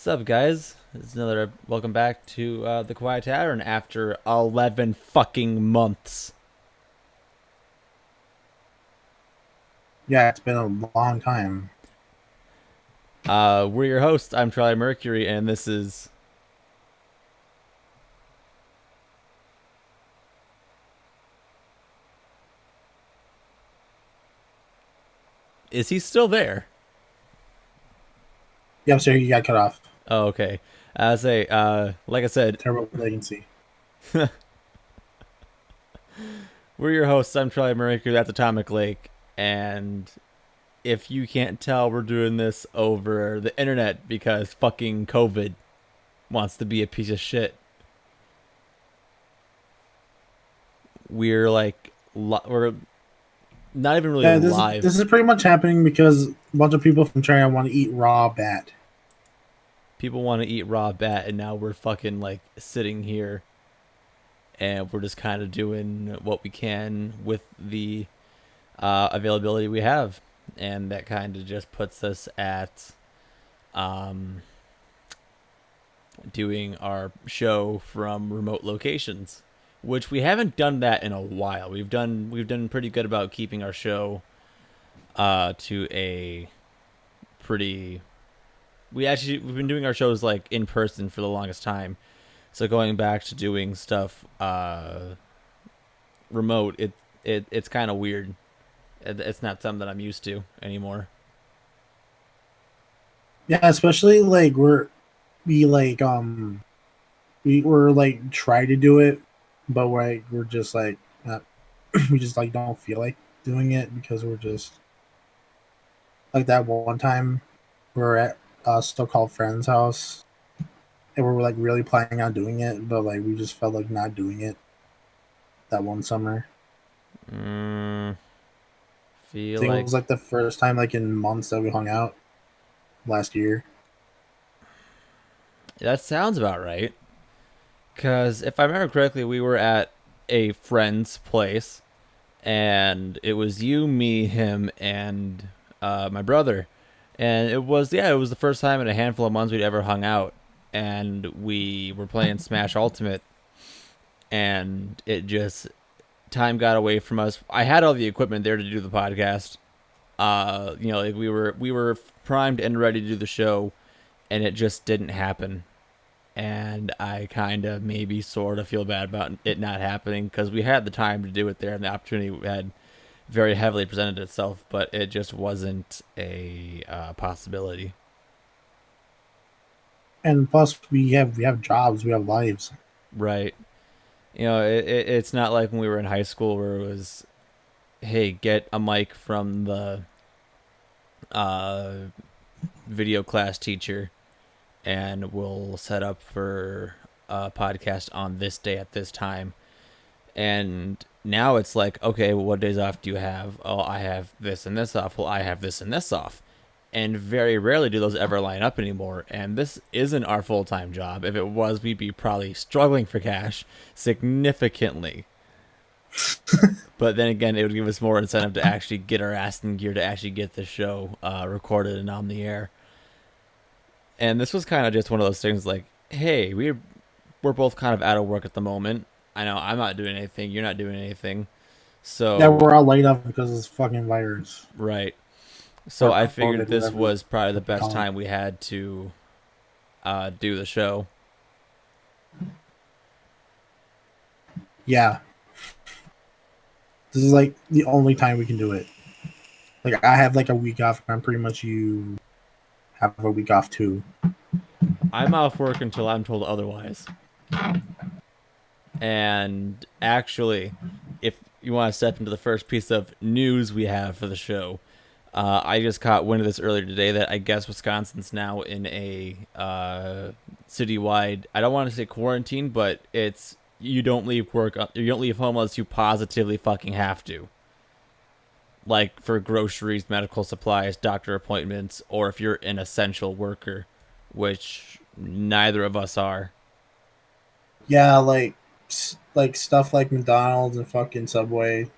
What's up, guys? This is another welcome back to the Quiet Tavern after 11 fucking months. Yeah, it's been a long time. We're your hosts. I'm Charlie Mercury, and this is. Is he still there? Yeah, I'm sorry you got cut off. Oh, okay. Like I said, Terrible latency. we're your hosts. I'm Charlie Mercury. That's Atomic Lake, and if you can't tell, we're doing this over the internet because fucking COVID wants to be a piece of shit. We're like, we're not even really Yeah, this live. this is pretty much happening because a bunch of people from China want to eat raw bat. People want to eat raw bat, and now we're fucking like sitting here and we're just kind of doing what we can with the availability we have, and that kind of just puts us at um, doing our show from remote locations, which we haven't done that in a while. We've done pretty good about keeping our show to a pretty. We've been doing our shows like in person for the longest time. So going back to doing stuff remote, it's kind of weird. It's not something that I'm used to anymore. Yeah, especially like we were like try to do it, but we're just like not, we just like don't feel like doing it because we're just like that one time we are at a so-called friend's house and we were like really planning on doing it, but like we just felt like not doing it that one summer. Mm, I feel think it like was like the first time like in months that we hung out last year. that sounds about right. Because if I remember correctly, we were at a friend's place, and it was you, me, him, and my brother. And it was the first time in a handful of months we'd ever hung out, and we were playing Smash Ultimate, and it just time got away from us. I had all the equipment there to do the podcast. Like we were primed and ready to do the show, and it just didn't happen. And I kind of maybe sort of feel bad about it not happening because we had the time to do it there, and the opportunity had very heavily presented itself, but it just wasn't a possibility. And plus, we have jobs, we have lives. Right. It's not like when we were in high school where it was, hey, get a mic from the uh, video class teacher and we'll set up for a podcast on this day at this time. And now it's like, okay, well, what days off do you have? Oh, I have this and this off. Well, I have this and this off. And very rarely do those ever line up anymore. And this isn't our full time job. If it was, we'd be probably struggling for cash significantly. But then again, it would give us more incentive to actually get our ass in gear to actually get the show recorded and on the air. And this was kind of just one of those things like, hey, we're both kind of out of work at the moment. I know I'm not doing anything. You're not doing anything. Yeah, So, we're all laid off because of this fucking virus right. So or I figured COVID, this whatever was probably the you best call it. time we had to do the show. Yeah, this is like the only time we can do it. Like I have like a week off. And I'm pretty much you have a week off too. I'm off work until I'm told otherwise. And actually, if you want to step into the first piece of news we have for the show, I just caught wind of this earlier today that I guess Wisconsin's now in a citywide. I don't want to say quarantine, but it's you don't leave work, you don't leave home unless you positively fucking have to. Like for groceries, medical supplies, doctor appointments, or if you're an essential worker, which neither of us are. Yeah, like stuff like McDonald's and fucking Subway.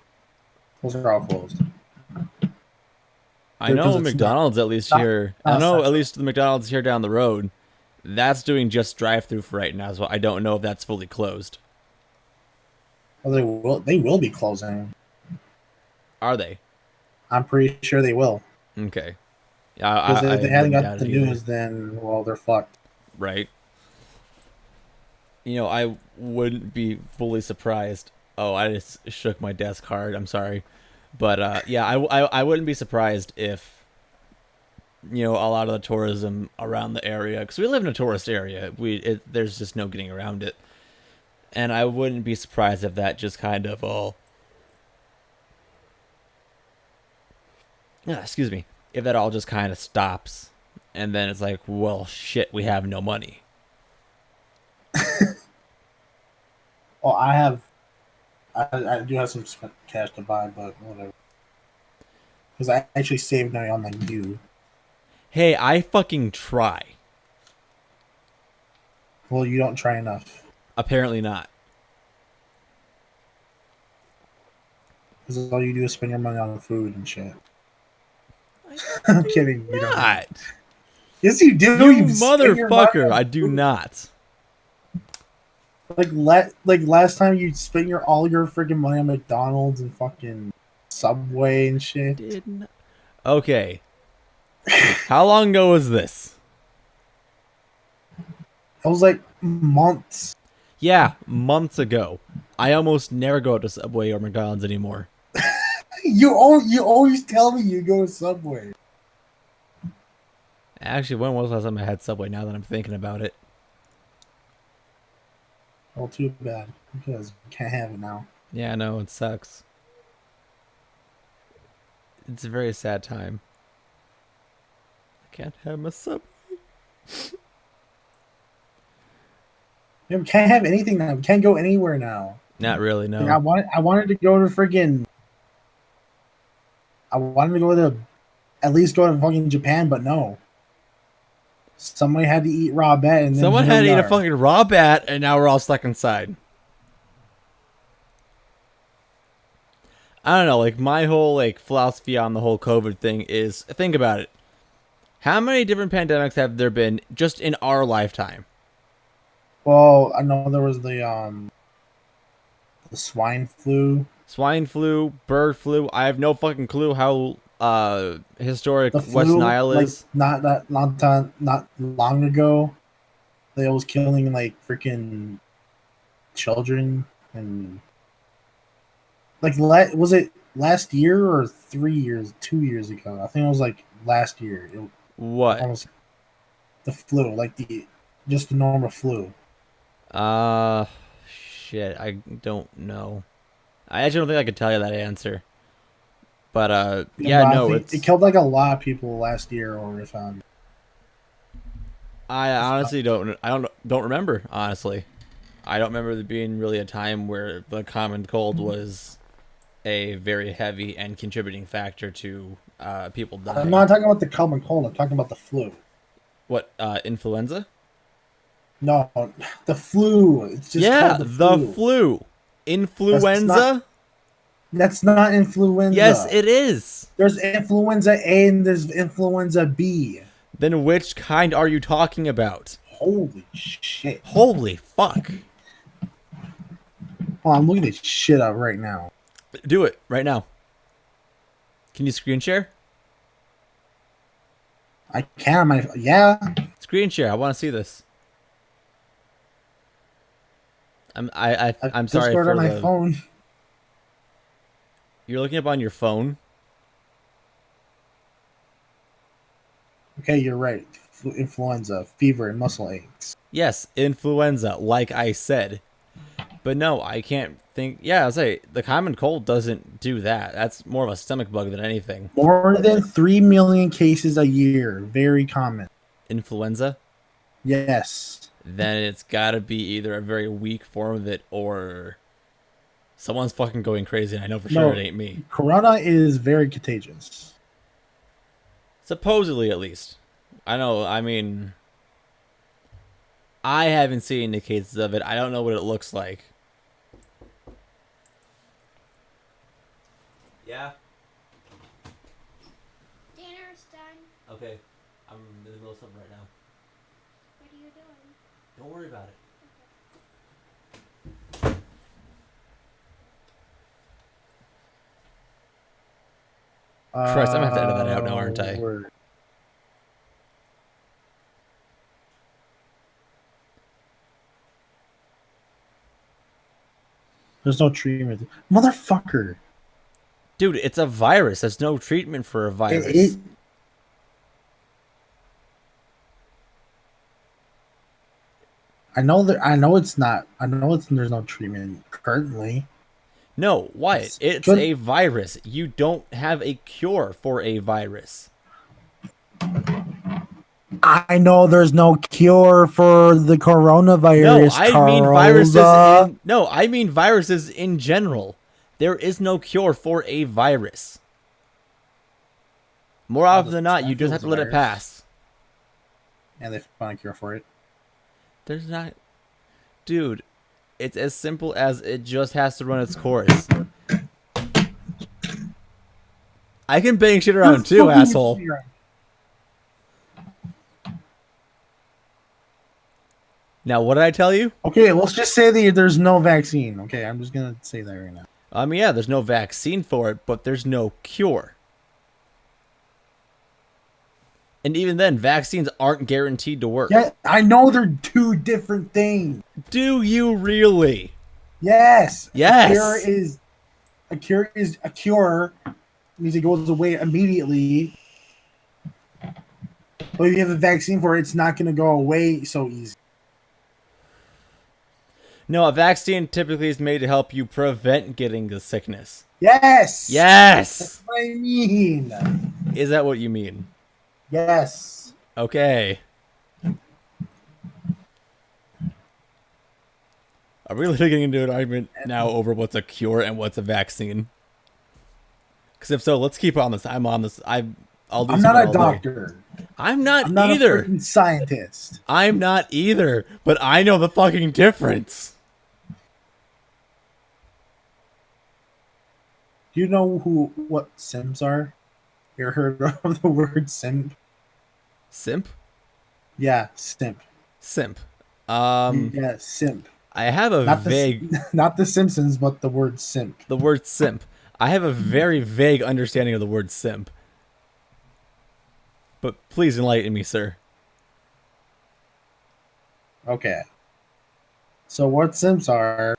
Those are all closed. I Because know it's not McDonald's at least not here. I not know at essential. least the McDonald's here down the road. That's doing just drive-through for right now, so I don't know if that's fully closed. Well, they will be closing. Are they? I'm pretty sure they will. Okay. Because if I they hadn't wouldn't got doubt the it either. news, then well, they're fucked. Right. I wouldn't be fully surprised. Oh, I just shook my desk hard. I'm sorry. But yeah, I wouldn't be surprised if a lot of the tourism around the area, because we live in a tourist area, there's just no getting around it, and I wouldn't be surprised if that just kind of all, yeah, excuse me, if that all just kind of stops, and then it's like, well, shit, we have no money. Well, I do have some cash to buy, but whatever. Because I actually saved money on like you. Hey, I fucking try. Well, you don't try enough. Apparently not. Because all you do is spend your money on food and shit. I'm kidding. You don't. Not. Yes, you do. You You spend your money motherfucker! on I do food. not. Like last time you spent all your freaking money on McDonald's and fucking Subway and shit. Did not. Okay. How long ago was this? It was like months. Yeah, months ago. I almost never go to Subway or McDonald's anymore. You always tell me you go to Subway. Actually, when was the last time I had Subway? Now that I'm thinking about it. Well, too bad because you can't have it now. Yeah, no, it sucks. It's a very sad time. I can't have my Subway. We can't have anything now. We can't go anywhere now. Not really, no. Like, I wanted to go to freaking. I wanted to go to, at least go to fucking Japan, but no. Somebody had to eat raw bat, and then Someone here had to we eat a are. fucking raw bat, and now we're all stuck inside. I don't know, like, my whole, like, philosophy on the whole COVID thing is, think about it. How many different pandemics have there been just in our lifetime? Well, I know there was the swine flu, Swine flu, bird flu. I have no fucking clue how historic the West flu, Nile like is. not long ago. They was killing like freaking children and like was it last year or 3 years, 2 years ago? I think it was like last year. It What? almost the flu, like just the normal flu. Uh, shit. I don't know. I actually don't think I could tell you that answer. But yeah, But I no, think it it's. killed like a lot of people last year, or I if honestly don't. I don't remember. Honestly, I don't remember there being really a time where the common cold was a very heavy and contributing factor to people I'm dying. not talking about the common cold. I'm talking about the flu. What? Influenza? No, the flu. It's just Yeah, called the the flu. flu. That's Influenza? not Yes, influenza. it is. There's influenza A and there's influenza B. Then which kind are you talking about? Holy shit. Holy fuck. Oh, I'm looking this shit up right now. Do it right now. Can you screen share? I can on my yeah. Screen share. I want to see this. I'm sorry Discord for on my the. phone. You're looking up on your phone. Okay, you're right. Influenza, fever, and muscle aches. Yes, influenza, like I said. But no, I can't think. Yeah, I'll say the common cold doesn't do that. That's more of a stomach bug than anything. More than 3 million cases a year. Very common. Influenza? Yes. Then it's gotta be either a very weak form of it or someone's fucking going crazy, and I know for sure it ain't me. Corona is very contagious. Supposedly, at least. I know, I mean, I haven't seen the cases of it. I don't know what it looks like. Yeah? Dinner's done. Okay. I'm in the middle of something right now. Don't worry about it. Christ, I'm gonna have to edit that out now, aren't I? Word. There's no treatment, motherfucker. Dude, it's a virus. There's no treatment for a It, virus. it I know that I know it's not. I know it's there's no treatment currently. No, Wyatt, it's Should a virus. You don't have a cure for a virus. I know there's no cure for the No, coronavirus, I mean Charles. viruses in no, I mean viruses in general. There is no cure for a virus. More often than not, you just have to let it pass. And they found a cure for it. There's not, dude. It's as simple as it just has to run its course. I can bang shit around too, asshole. Now, what did I tell you? Okay, let's just say that there's no vaccine. Okay, I'm just gonna say that right now. Yeah, there's no vaccine for it, but there's no cure. And even then, vaccines aren't guaranteed to work. Yeah, I know they're two different things. Do you really? Yes. Yes. A cure means it goes away immediately. But if you have a vaccine for it, it's not gonna go away so easy. No, a vaccine typically is made to help you prevent getting the sickness. Yes. Yes. That's what I mean. Is that what you mean? Yes. Okay. Are we really getting into an argument now over what's a cure and what's a vaccine? Because if so, let's keep on this. I'm on this. I'm not a doctor. I'm not a either. freaking scientist. I'm not either. But I know the fucking difference. Do you know what Sims are? You ever heard of the word simp? Simp? Yeah, simp. Simp. Yeah, simp. I have a vague... Not the Simpsons, but the word simp. The word simp. I have a very vague understanding of the word simp. But please enlighten me, sir. Okay. So what simps are...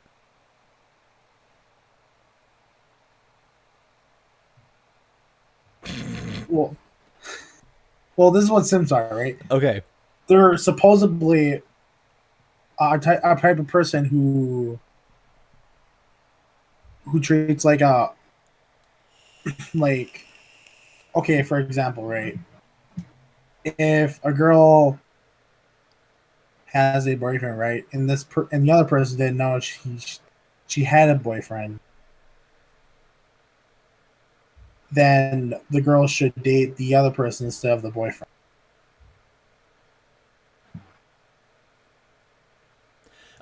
Well, this is what simps are, right? Okay. They're supposedly a type of person who treats like a like. Okay, for example, right? If a girl has a boyfriend, right, and the other person didn't know she had a boyfriend, then the girl should date the other person instead of the boyfriend.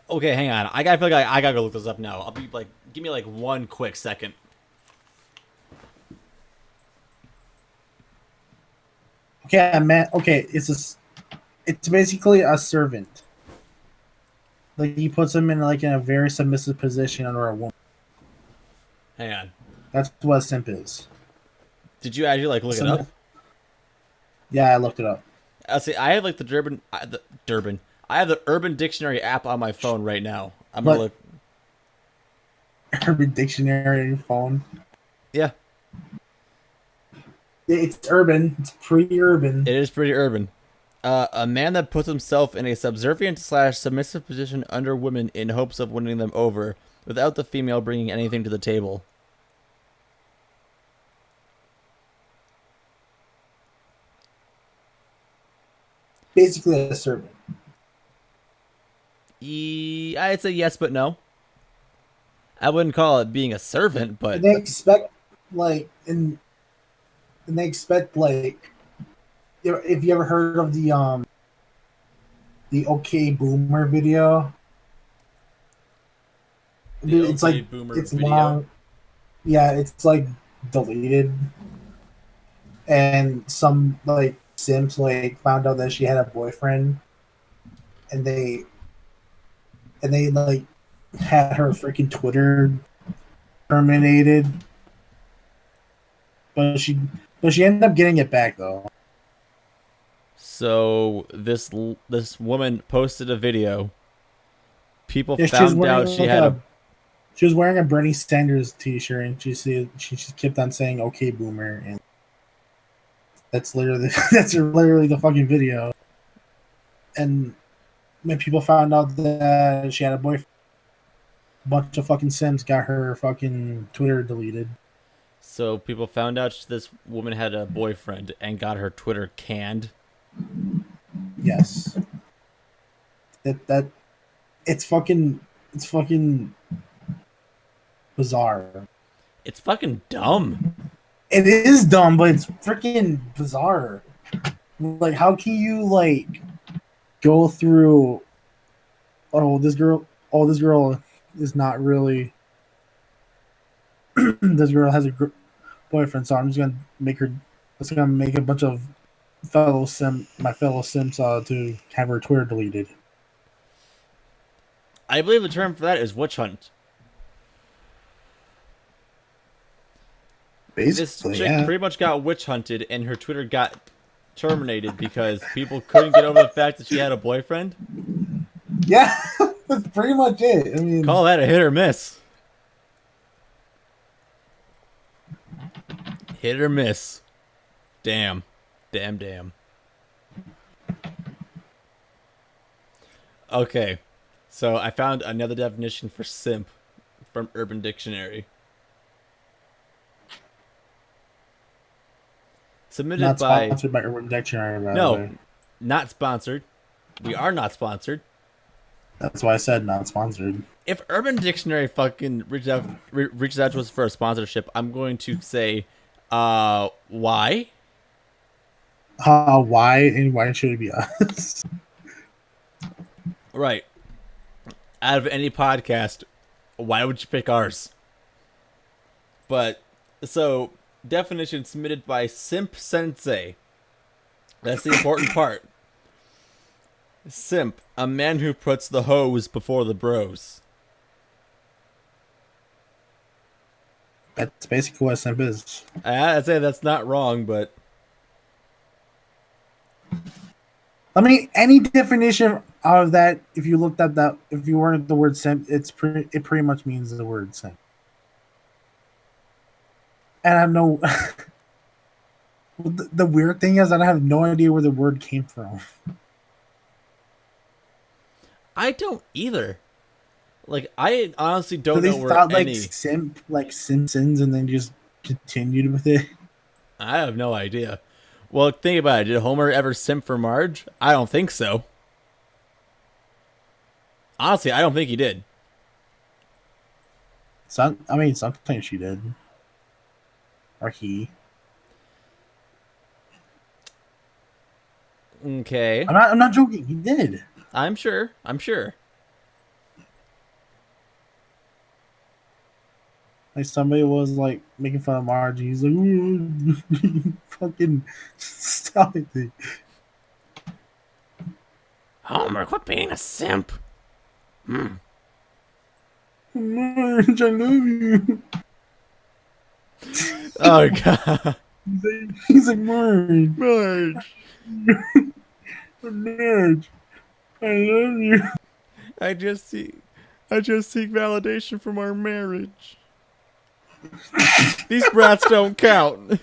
Okay, hang on. I feel like I gotta go look this up now. I'll be like, give me like 1 quick second. Okay, it's basically a servant. Like he puts him in a very submissive position under a woman. Hang on. That's what a simp is. Did you actually like look it up? Yeah, I looked it up. I'll see. I have like the Durban. I have the Urban Dictionary app on my phone right now. I'm gonna look. Urban Dictionary on your phone. Yeah. It's urban. It's pretty urban. It is pretty urban. A man that puts himself in a subservient / submissive position under women in hopes of winning them over, without the female bringing anything to the table. Basically a servant. I'd say yes, but no. I wouldn't call it being a servant, but and they expect and they expect if you ever heard of the OK Boomer video. It's OK like Boomer it's video? long. Yeah, it's like deleted, and some simps found out that she had a boyfriend, and they like had her freaking Twitter terminated, but she ended up getting it back though. So this woman posted a video. People Yeah, she was found wearing out she like had a. she was wearing a Bernie Sanders T-shirt, and she just kept on saying "Okay, Boomer," and that's literally that's literally the fucking video. And when people found out that she had a boyfriend, a bunch of fucking Sims got her fucking Twitter deleted. So people found out this woman had a boyfriend and got her Twitter canned. Yes, that it's fucking bizarre. It's fucking dumb. It is dumb, but it's freaking bizarre. Like, how can you like go through? This girl is not really. This girl has a boyfriend, so I'm just gonna make her. It's gonna make a bunch of my fellow Sims, to have her Twitter deleted. I believe the term for that is witch hunt. This Basically, chick yeah. pretty much got witch hunted, and her Twitter got terminated because people couldn't get over the fact that she had a boyfriend. Yeah, that's pretty much it. I mean, Call that a hit or miss. Hit or miss. Damn. Damn. Okay. So I found another definition for simp from Urban Dictionary. Submitted not by... sponsored by Urban Dictionary. By the No, way. not sponsored. We are not sponsored. That's why I said not sponsored. If Urban Dictionary fucking reaches out to us for a sponsorship, I'm going to say, why? Why and why should it be us? Right. Out of any podcast, why would you pick ours? But, so, definition submitted by Simp Sensei. That's the important part. Simp, a man who puts the hose before the bros. That's basically what a simp is. I'd say that's not wrong, but... I mean, any definition of that, if you looked at that, if you weren't the word simp, it pretty much means the word simp. And I have no. The weird thing is, I have no idea where the word came from. I don't either. Like, I honestly don't So they know where thought any... like simp, like Simpsons, and then just continued with it. I have no idea. Well, think about it. Did Homer ever simp for Marge? I don't think so. Honestly, I don't think he did. Sometimes she did, or he. Okay. I'm not joking. He did. I'm sure. Like, somebody was like making fun of Marge. He's like, "Ooh, fucking stop it." Homer, quit being a simp. Marge, I love you. Oh, God. He's like, Marge, Marge. Marge, I love you. I just seek validation from our marriage. These brats don't count.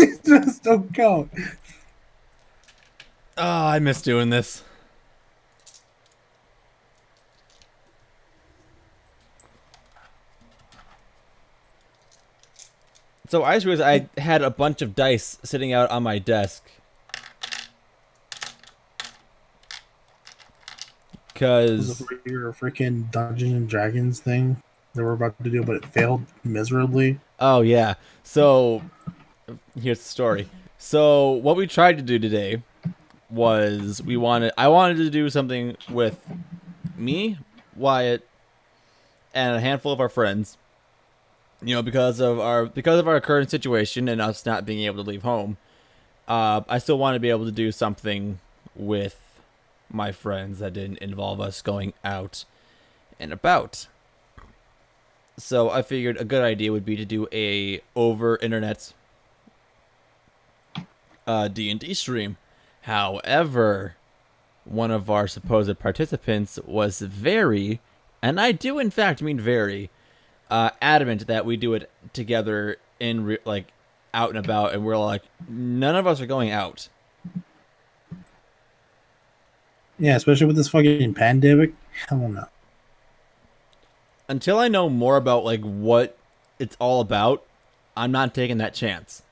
It just don't count. Oh, I miss doing this. So I just realized I had a bunch of dice sitting out on my desk. Was Because... it for your freaking Dungeons and Dragons thing that we're about to do, but it failed miserably? Oh, yeah. So, here's the story. So, what we tried to do today was I wanted to do something with me, Wyatt, and a handful of our friends. because of our current situation and us not being able to leave home, I still want to be able to do something with my friends that didn't involve us going out and about. So I figured a good idea would be to do a over internet D&D stream. However, one of our supposed participants was very, and I do in fact mean very, adamant that we do it together like out and about, and we're like, none of us are going out. Yeah, especially with this fucking pandemic. Hell no. Until I know more about like what it's all about, I'm not taking that chance.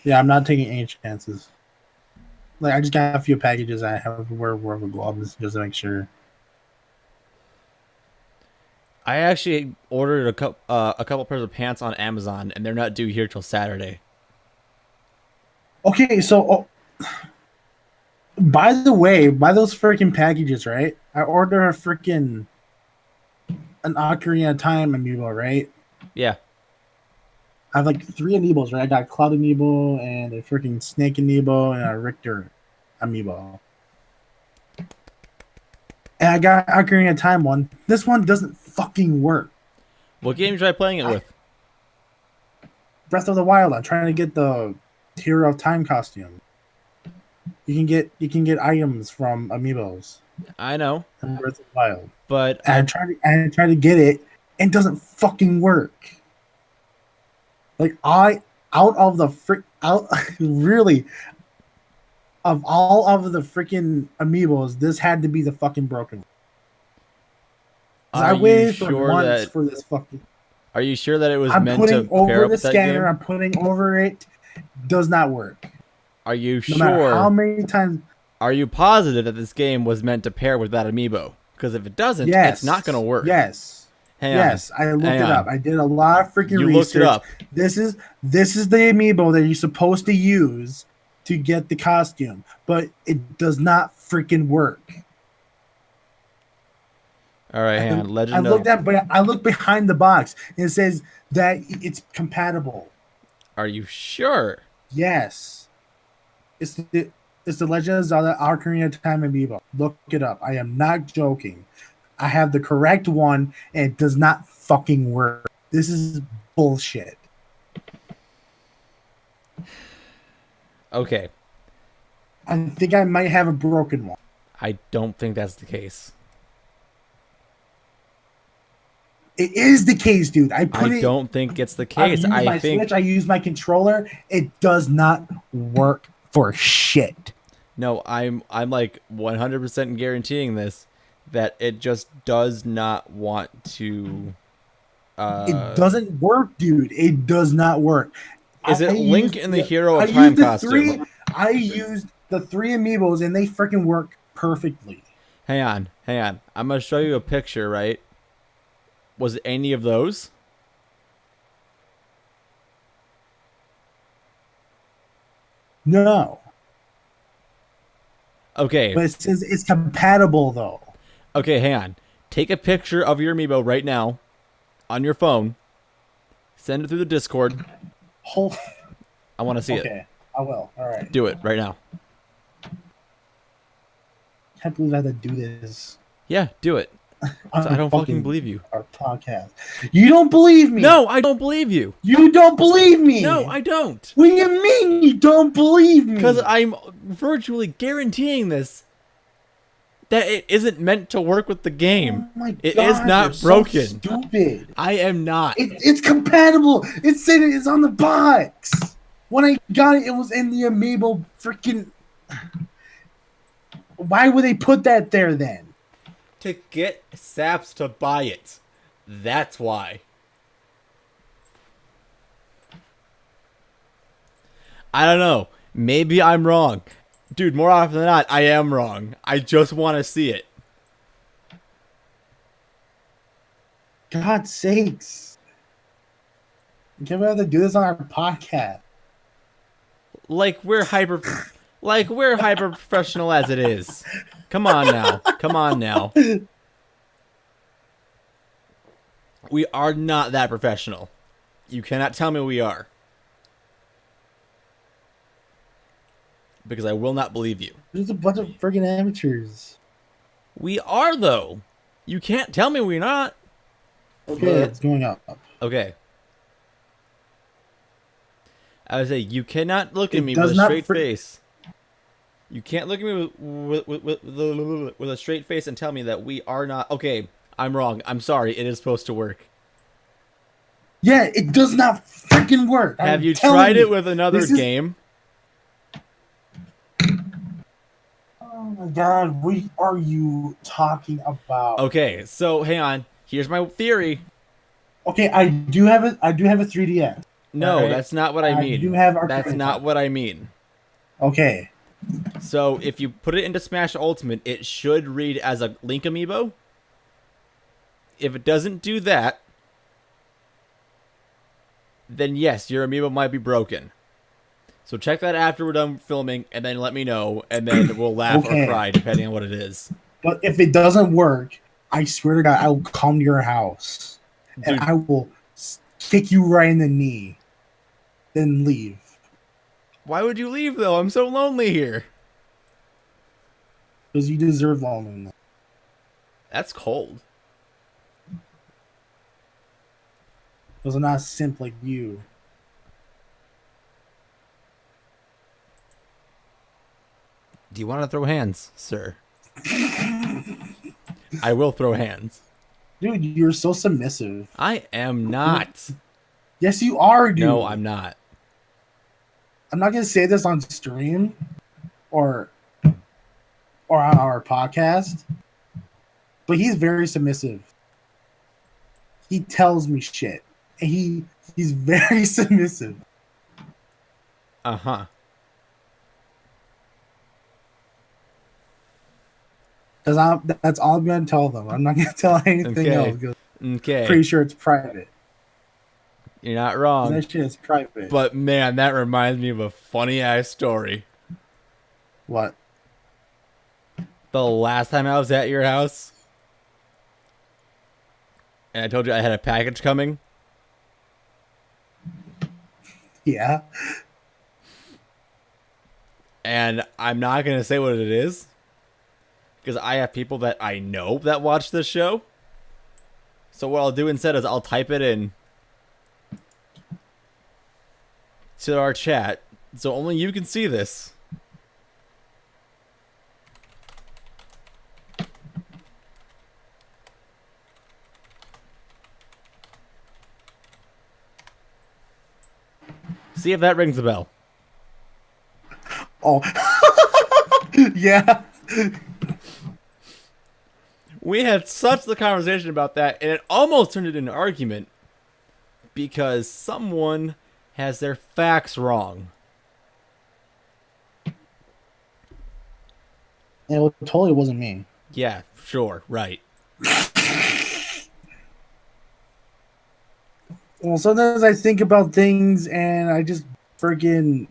Yeah, I'm not taking any chances. Like, I just got a few packages I have to wear wherever gloves just to make sure. I actually ordered a couple pairs of pants on Amazon, and they're not due here till Saturday. Okay, so by the way, buy those freaking packages, right? I ordered an Ocarina of Time amiibo, right? Yeah. I have like 3 amiibos, right? I got Cloud amiibo and a freaking Snake amiibo and a Richter amiibo. And I got Ocarina of Time one. This one doesn't fucking work. What game should I playing it with? Breath of the Wild. I'm trying to get the Hero of Time costume. You can get items from amiibos. I know. In Breath of the Wild. But I try to get it and it doesn't fucking work. Like really of all of the freaking amiibos, this had to be the fucking broken one. I waited for months for this fucking. Are you sure that it was meant to pair up with that game? I'm putting over it. Does not work. Are you sure? No matter how many times? Are you positive that this game was meant to pair with that amiibo? Because if it doesn't, it's not going to work. Yes. Yes, I looked it up. I did a lot of freaking research. You looked it up. This is the amiibo that you're supposed to use to get the costume, but it does not freaking work. All right, hang on. I looked behind the box and it says that it's compatible. Are you sure? Yes. It's the Legend of Zelda Ocarina of Time amiibo. Look it up. I am not joking. I have the correct one and it does not fucking work. This is bullshit. Okay. I think I might have a broken one. I don't think that's the case. It is the case, dude. I don't think it's the case. I think Switch, I use my controller. It does not work for shit. No, I'm like 100% guaranteeing this that it just does not want to. It doesn't work, dude. It does not work. Is it Link in the Hero of Time costume? I used the 3 amiibos and they freaking work perfectly. Hang on. I'm gonna show you a picture, right? Was it any of those? No. Okay. But it says it's compatible, though. Okay, hang on. Take a picture of your amiibo right now on your phone. Send it through the Discord. I want to see it. Okay, I will. All right. Do it right now. Can't believe I had to do this. Yeah, do it. I don't fucking believe you. Our podcast. You don't believe me? No, I don't believe you. You don't believe me? No, I don't. What do you mean you don't believe me? Because I'm virtually guaranteeing this that it isn't meant to work with the game. Oh my God, it is not broken. So stupid. I am not. It's compatible. It said it's on the box. When I got it, it was in the amiibo freaking. Why would they put that there then? To get saps to buy it. That's why. I don't know. Maybe I'm wrong. Dude, more often than not, I am wrong. I just want to see it. God's sakes. Can't we have to do this on our podcast? Like we're hyper professional as it is. Come on now. We are not that professional. You cannot tell me we are. Because I will not believe you. There's a bunch of friggin' amateurs. We are, though. You can't tell me we're not. Okay, it's going up. Okay. I would say, you cannot look at It me does with a not straight face. You can't look at me with a straight face and tell me that we are not... Okay, I'm wrong. I'm sorry. It is supposed to work. Yeah, it does not freaking work. Have I'm you telling tried it you, with another this is- game? Oh my god, what are you talking about? Okay, so hang on. Here's my theory. Okay, I do have a 3DS. No, Alright? that's not what I I do mean. have That's Arcade not Time. what I mean. Okay. So if you put it into Smash Ultimate, it should read as a Link amiibo. If it doesn't do that, then yes, your amiibo might be broken. So check that after we're done filming, and then let me know, and then we'll laugh or Okay. cry depending on what it is. But if it doesn't work, I swear to God, I will come to your house and Dude, I will kick you right in the knee, then leave. why would you leave though? I'm so lonely here. Because you deserve loneliness. That's cold. Because I'm not a simp like you. Do you want to throw hands, sir? I will throw hands. Dude, you're so submissive. I am not. Yes, you are, dude. No, I'm not. I'm not gonna say this on stream or on our podcast, but he's very submissive. He tells me shit. And he's very submissive. Uh-huh. Because that's all I'm gonna tell them. I'm not gonna tell anything Okay. else. 'Cause Okay. pretty sure it's private. You're not wrong. That shit is private. But man, that reminds me of a funny ass story. What? The last time I was at your house, and I told you I had a package coming. Yeah. And I'm not going to say what it is, because I have people that I know that watch this show. So what I'll do instead is I'll type it in to our chat, so only you can see this. See if that rings a bell. Oh. Yeah. We had such the conversation about that, and it almost turned into an argument because someone has their facts wrong. It totally wasn't me. Yeah, sure, right. Well, sometimes I think about things and I just freaking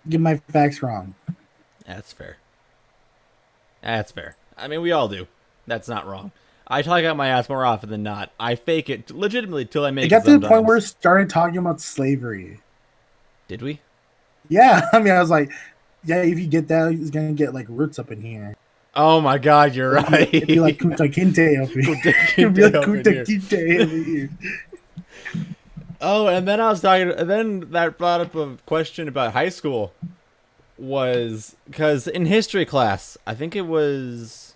get my facts wrong. That's fair. That's fair. I mean, we all do. That's not wrong. I talk out my ass more often than not. I fake it legitimately till I make It it got to the point sometimes. where it started talking about slavery. Did we? Yeah, I mean, I was like, yeah, if you get that, it's gonna get like roots up in here. Oh my god, you're right. It'd be like Kunta Kinte up here. It'd be like Kunta Kinte over here. Oh, and then I was talking, and then that brought up a question about high school. Was because in history class, I think it was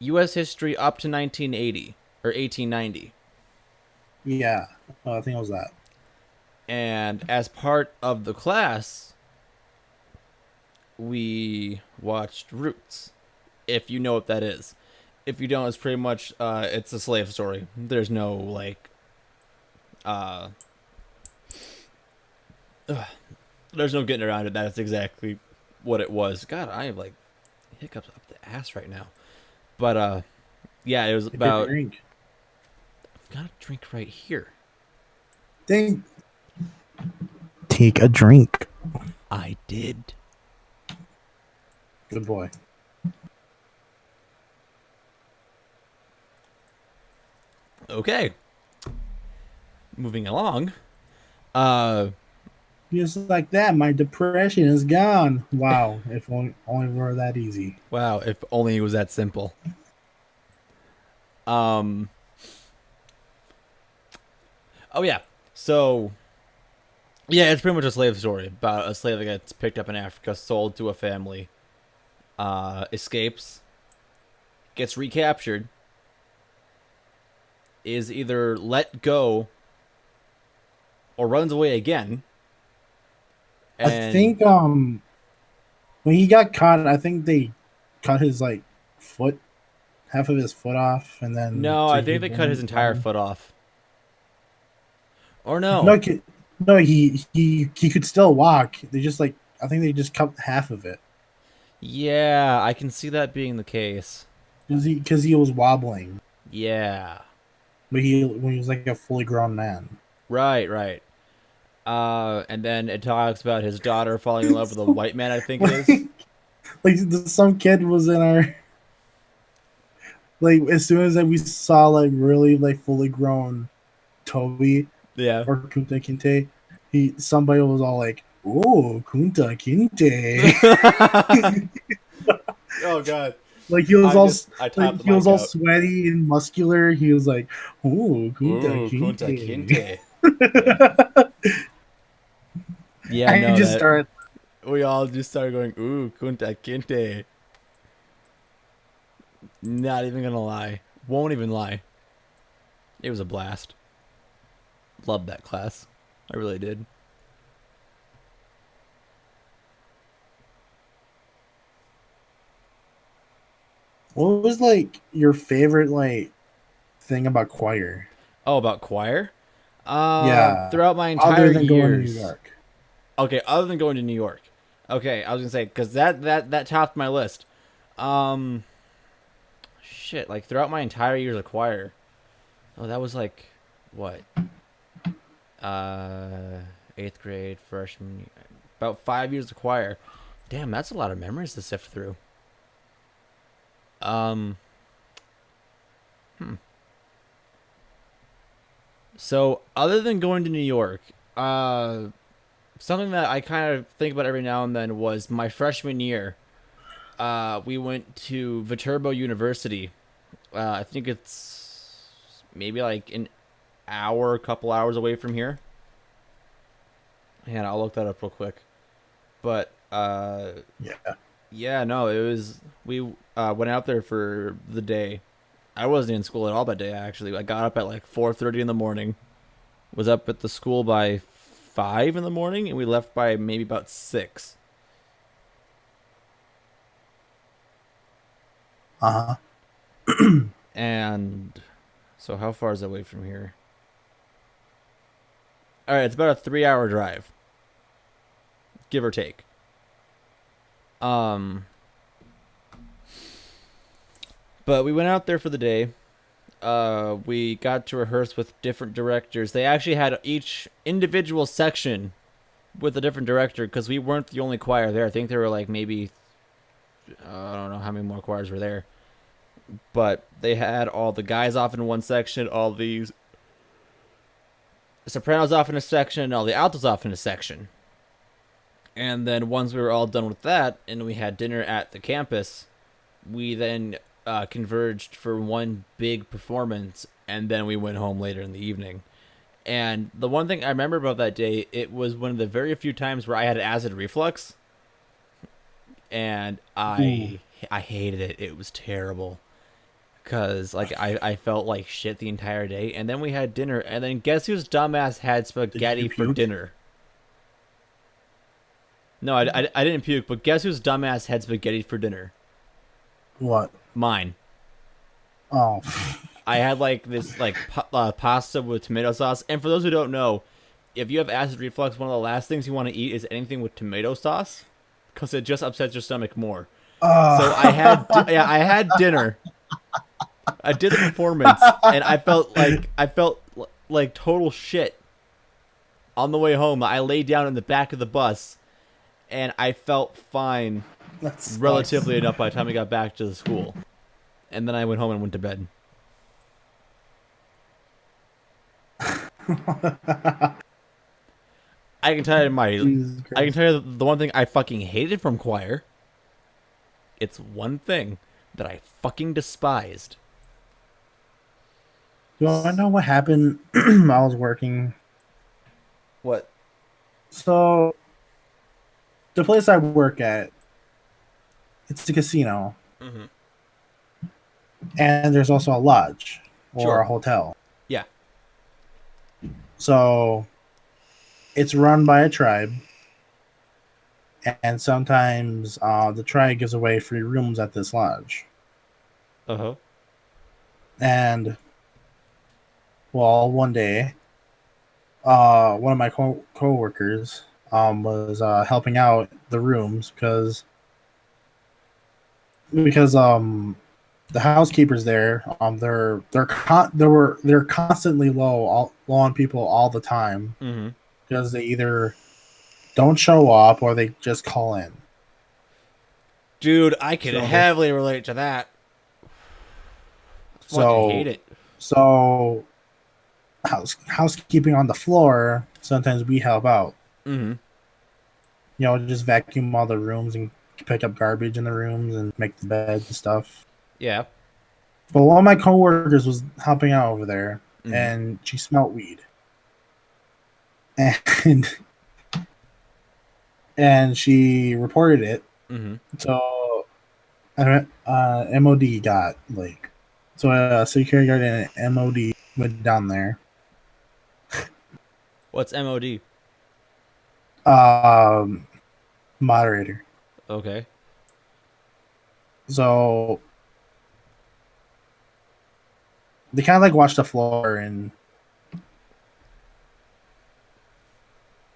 U.S. history up to 1980 or 1890. Yeah, I think it was that. And as part of the class, we watched Roots, if you know what that is. If you don't, it's pretty much, it's a slave story. There's no, like, there's no getting around it. That's exactly what it was. God, I have, like, hiccups up the ass right now. But, yeah, it was about... Drink. I've got a drink right here. Take a drink. I did. Good boy. Okay. Moving along. Uh, Just like that, my depression is gone. Wow, if only were that easy. wow, if only it was that simple. Um, oh yeah. So, yeah, it's pretty much a slave story about a slave that gets picked up in Africa, sold to a family, escapes, gets recaptured, is either let go or runs away again, I and think when he got caught, I think they cut his like foot, half of his foot off, and then no, so I he think could they cut his entire run. foot off. Or No, no. no, he could still walk. They just like I think they just cut half of it Yeah, I can see that being the case. because he was wobbling, Yeah. but he when he was like a fully grown man. Right, right. And then it talks about his daughter falling in love with a So, white man, I think it is. like, like some kid was in our like as soon as we saw like really like fully grown Toby Yeah. or Kunta Kinte, somebody was all like, "Oh, Kunta Kinte." Oh god. Like he was all I like tapped the he was mic all out. sweaty and muscular. He was like, "Oh, Kunta Ooh, Kunta Kinte." Kinte. Yeah, I no, just that started. we all just started going, ooh, Kunta Kinte. Not even gonna lie. Won't even lie. It was a blast. Loved that class. I really did. What was like your favorite like thing about choir? Oh, about choir? Yeah, Throughout my entire other than going to New years. York. Okay, other than going to New York. Okay, I was gonna say because that topped my list. Um, shit, like throughout my entire years of choir. Oh, that was like what? Uh, eighth grade, freshman, about 5 years of choir. Damn, that's a lot of memories to sift through. Um, hmm. So other than going to New York, something that I kind of think about every now and then was my freshman year. We went to Viterbo University. I think it's maybe like an hour, a couple hours away from here. And I'll look that up real quick. But Yeah. yeah, no, it was we went out there for the day. I wasn't in school at all that day. Actually, I got up at like 4:30 in the morning. Was up at the school by 5 in the morning, and we left by maybe about 6. Uh huh. And so, how far is it away from here? All right, it's about a 3-hour drive, give or take. Um, but we went out there for the day. We got to rehearse with different directors. They actually had each individual section with a different director because we weren't the only choir there. I think there were like maybe I don't know how many more choirs were there, but they had all the guys off in one section, all these sopranos off in a section, and all the altos off in a section. And then once we were all done with that, and we had dinner at the campus, we then converged for one big performance, and then we went home later in the evening. And the one thing I remember about that day, it was one of the very few times where I had acid reflux, and Ooh. I hated it. It was terrible because like I felt like shit the entire day. And then we had dinner, and then guess whose dumbass had Did you spaghetti for puke? dinner? No, I didn't puke, but guess whose dumbass had spaghetti for dinner? What? Mine. Oh. I had like this like pasta with tomato sauce. And for those who don't know, if you have acid reflux, one of the last things you want to eat is anything with tomato sauce, because it just upsets your stomach more. So I had dinner. I did the performance, and I felt like total shit on the way home. I laid down in the back of the bus, and I felt fine That sucks. relatively enough by the time I got back to the school. And then I went home and went to bed. I can tell you my. Jesus I can Christ. tell you the one thing I fucking hated from choir. It's one thing that I fucking despised. Do I know what happened? I was working. What? So the place I work at, it's the casino, Mm-hmm. and there's also a lodge or Sure. a hotel. Yeah. So it's run by a tribe, and sometimes the tribe gives away free rooms at this lodge. Uh huh. And well, one day, one of my coworkers was helping out the rooms because the housekeepers there they're constantly low on people all the time Mm-hmm. because they either don't show up or they just call in. Dude, I could So they heavily relate to that. Fucking hate so it. so housekeeping on the floor. Sometimes we help out. Mm-hmm. Just vacuum all the rooms and pick up garbage in the rooms and make the beds and stuff. Yeah. But one of my coworkers was helping out over there, Mm-hmm. and she smelled weed, and she reported it. Mm-hmm. So, MOD got so a security guard and an MOD went down there. What's MOD? Um, Moderator. Okay. So they kind of watched the floor and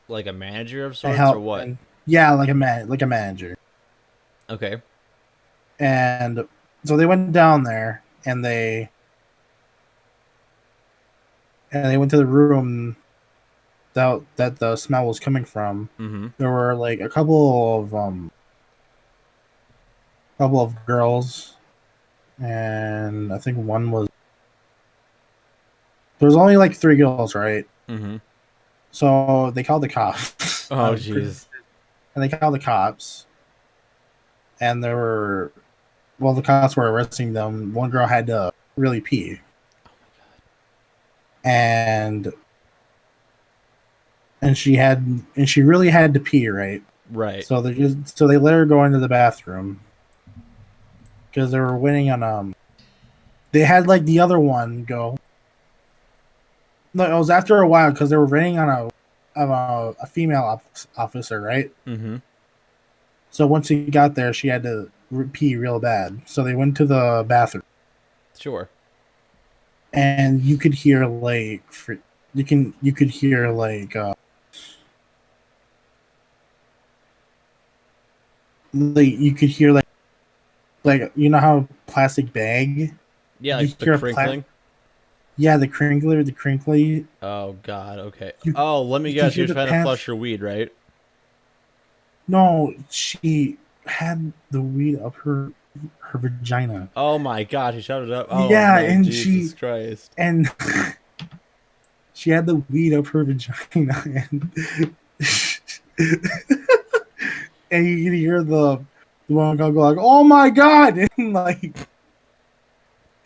Like a manager of and sorts, or help what? and yeah, like a manager. Okay. And so they went down there and they went to the room that the smell was coming from. Mm-hmm. There were like a couple of girls, and I think one was there was only like three girls, right? Mm-hmm. So they called the cops. Oh, jeez. And they called the cops, and there were the cops were arresting them. One girl had to really pee, and she really had to pee, right? Right. So they let her go into the bathroom because they were waiting on they had like the other one go. No, it was after a while because they were waiting on a female officer, right? Mm-hmm. So once she got there, she had to pee real bad. So they went to the bathroom, Sure. and you could hear you could hear you could hear you know how plastic bag Yeah, you like the hear crinkling. yeah, the crinkly. Oh God. Okay. You Oh, let me you could guess. hear You're the trying to pants. flush your weed, right? No, she had the weed up her vagina. Oh my God. He shut it up. Oh Yeah, my Jesus Christ. and she had the weed up her vagina, and you can hear the one girl go like, "Oh my God!" and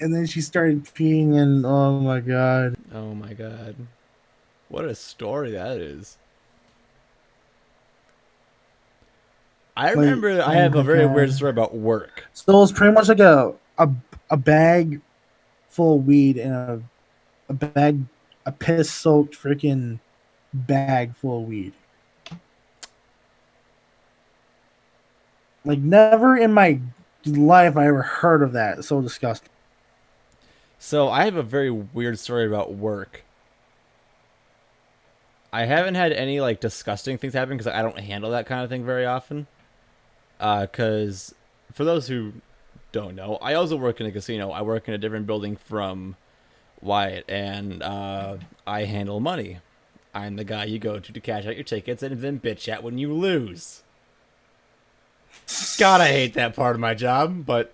then she started peeing, and oh my God. Oh my God. What a story that is. I remember I Oh have a my very weird God. story about work. So it was pretty much like a bag full of weed and a piss soaked freaking bag full of weed. Like never in my life I ever heard of that. It's so disgusting. So I have a very weird story about work. I haven't had any like disgusting things happen because I don't handle that kind of thing very often. Because for those who don't know, I also work in a casino. I work in a different building from Wyatt, and I handle money. I'm the guy you go to cash out your tickets and then bitch at when you lose. God, I hate that part of my job, but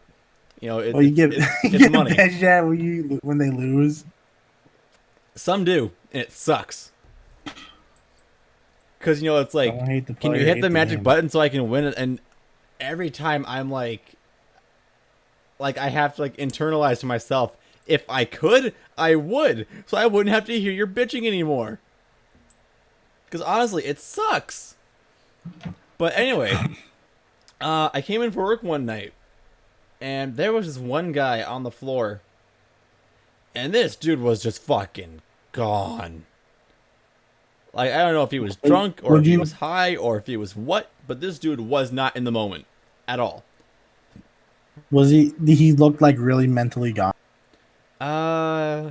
Well, you get it's you get money. bitched at when they lose. Some do, and it sucks. Because, it's like, Don't hate the can you player, hit hate the the magic game. button so I can win it? And every time I'm like I have to, like, internalize to myself, if I could, I would. So I wouldn't have to hear your bitching anymore. Because honestly, it sucks. But anyway, I came in for work one night, and there was this one guy on the floor, and this dude was just fucking gone. Like, I don't know if he was drunk or if Would he you? was high or if he was what, but this dude was not in the moment at all. Was he? Did he look like really mentally gone? Uh,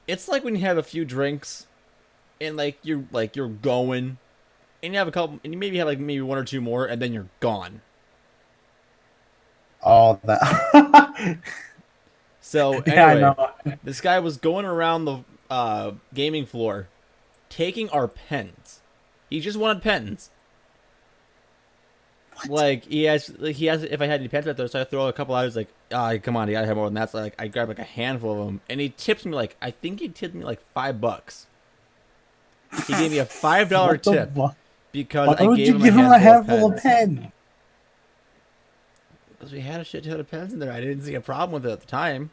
it's like when you have a few drinks and you're going and you have a couple and you maybe have like maybe one or two more and then you're gone. All that. So Yeah, I anyway, know. this guy was going around the gaming floor taking our pens. He just wanted pens. Like he has if I had any pens out there, so I throw a couple out. He's like, "Ah, come on, you gotta have more than that." So like I grab like a handful of them, and he tips me like I think he tipped me like $5. He gave me a $5 What the tip fuck? because Why I would gave you him give him a handful of of pens. pen? Because we had a shit ton of pens in there. I didn't see a problem with it at the time.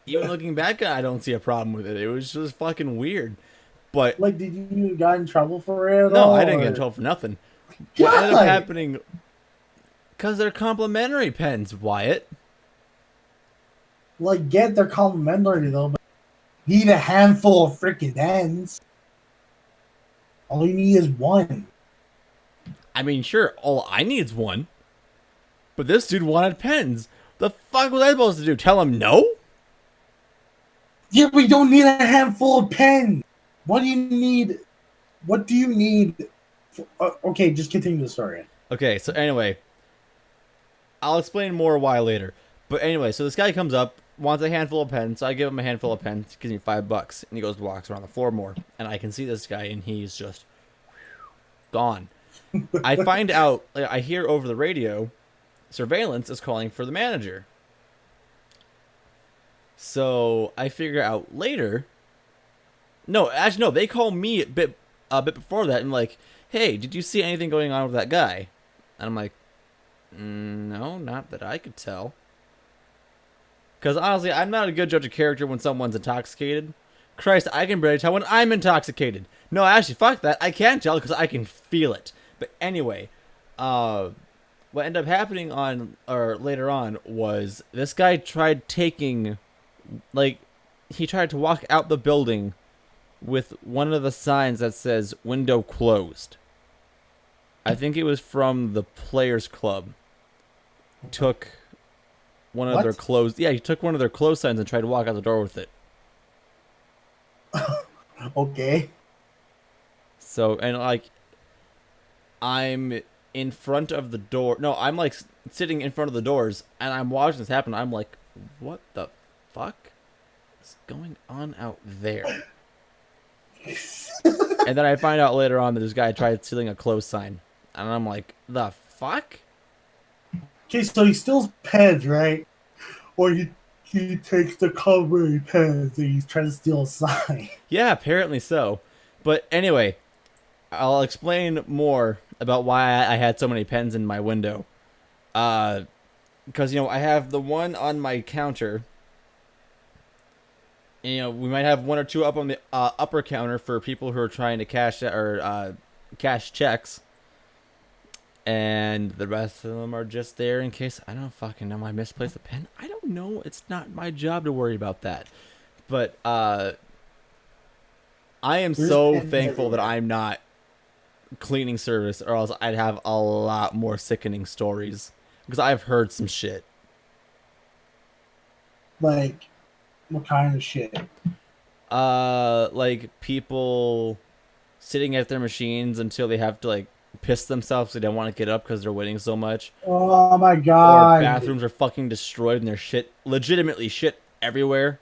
Even looking back, I don't see a problem with it. It was just fucking weird. But Like, did you got in trouble for it at no, I all? didn't get in Or trouble for nothing. What ended up God, happening? Because they're complimentary pens, Wyatt. like, get their complimentary though, but need a handful of freaking pens. All you need is one. I mean, sure, all I need is one. But this dude wanted pens. The fuck was I supposed to do? Tell him no? Yeah, we don't need a handful of pens. What do you need? What do you need? Okay, just continue the story. Okay, so anyway, I'll explain more why later. But anyway, so this guy comes up, wants a handful of pens, so I give him a handful of pens, gives me $5, and he goes walks around the floor more, and I can see this guy, and he's just gone. I find out, I hear over the radio, surveillance is calling for the manager. So I figure out later. No, actually, no. They call me a bit before that, and like, hey, did you see anything going on with that guy? And I'm like, no, not that I could tell. Because honestly, I'm not a good judge of character when someone's intoxicated. Christ, I can barely tell when I'm intoxicated. No, actually, fuck that. I can tell because I can feel it. But anyway, what ended up happening later on was this guy tried taking, like, he tried to walk out the building with one of the signs that says "window closed." I think it was from the Players Club. Took one of their What? closed. Yeah, he took one of their closed signs and tried to walk out the door with it. Okay. So and like, I'm in front of the door. No, I'm like sitting in front of the doors, and I'm watching this happen. I'm like, what the fuck is going on out there? And then I find out later on that this guy tried stealing a close sign, and I'm like, the fuck? Okay, so he steals pens, right? Or he takes the covering pens and he's trying to steal a sign. Yeah, apparently so. But anyway, I'll explain more about why I had so many pens in my window. Because I have the one on my counter. And, we might have one or two up on the upper counter for people who are trying to cash checks. And the rest of them are just there in case I don't fucking know. I misplaced the pen. I don't know. It's not my job to worry about that. But I am There's so pens thankful that everywhere. I'm not cleaning service, or else I'd have a lot more sickening stories because I've heard some shit. Like, what kind of shit? Like people sitting at their machines until they have to like piss themselves. They don't want to get up because they're waiting so much. Oh my Or god. bathrooms are fucking destroyed and there's legitimately shit everywhere.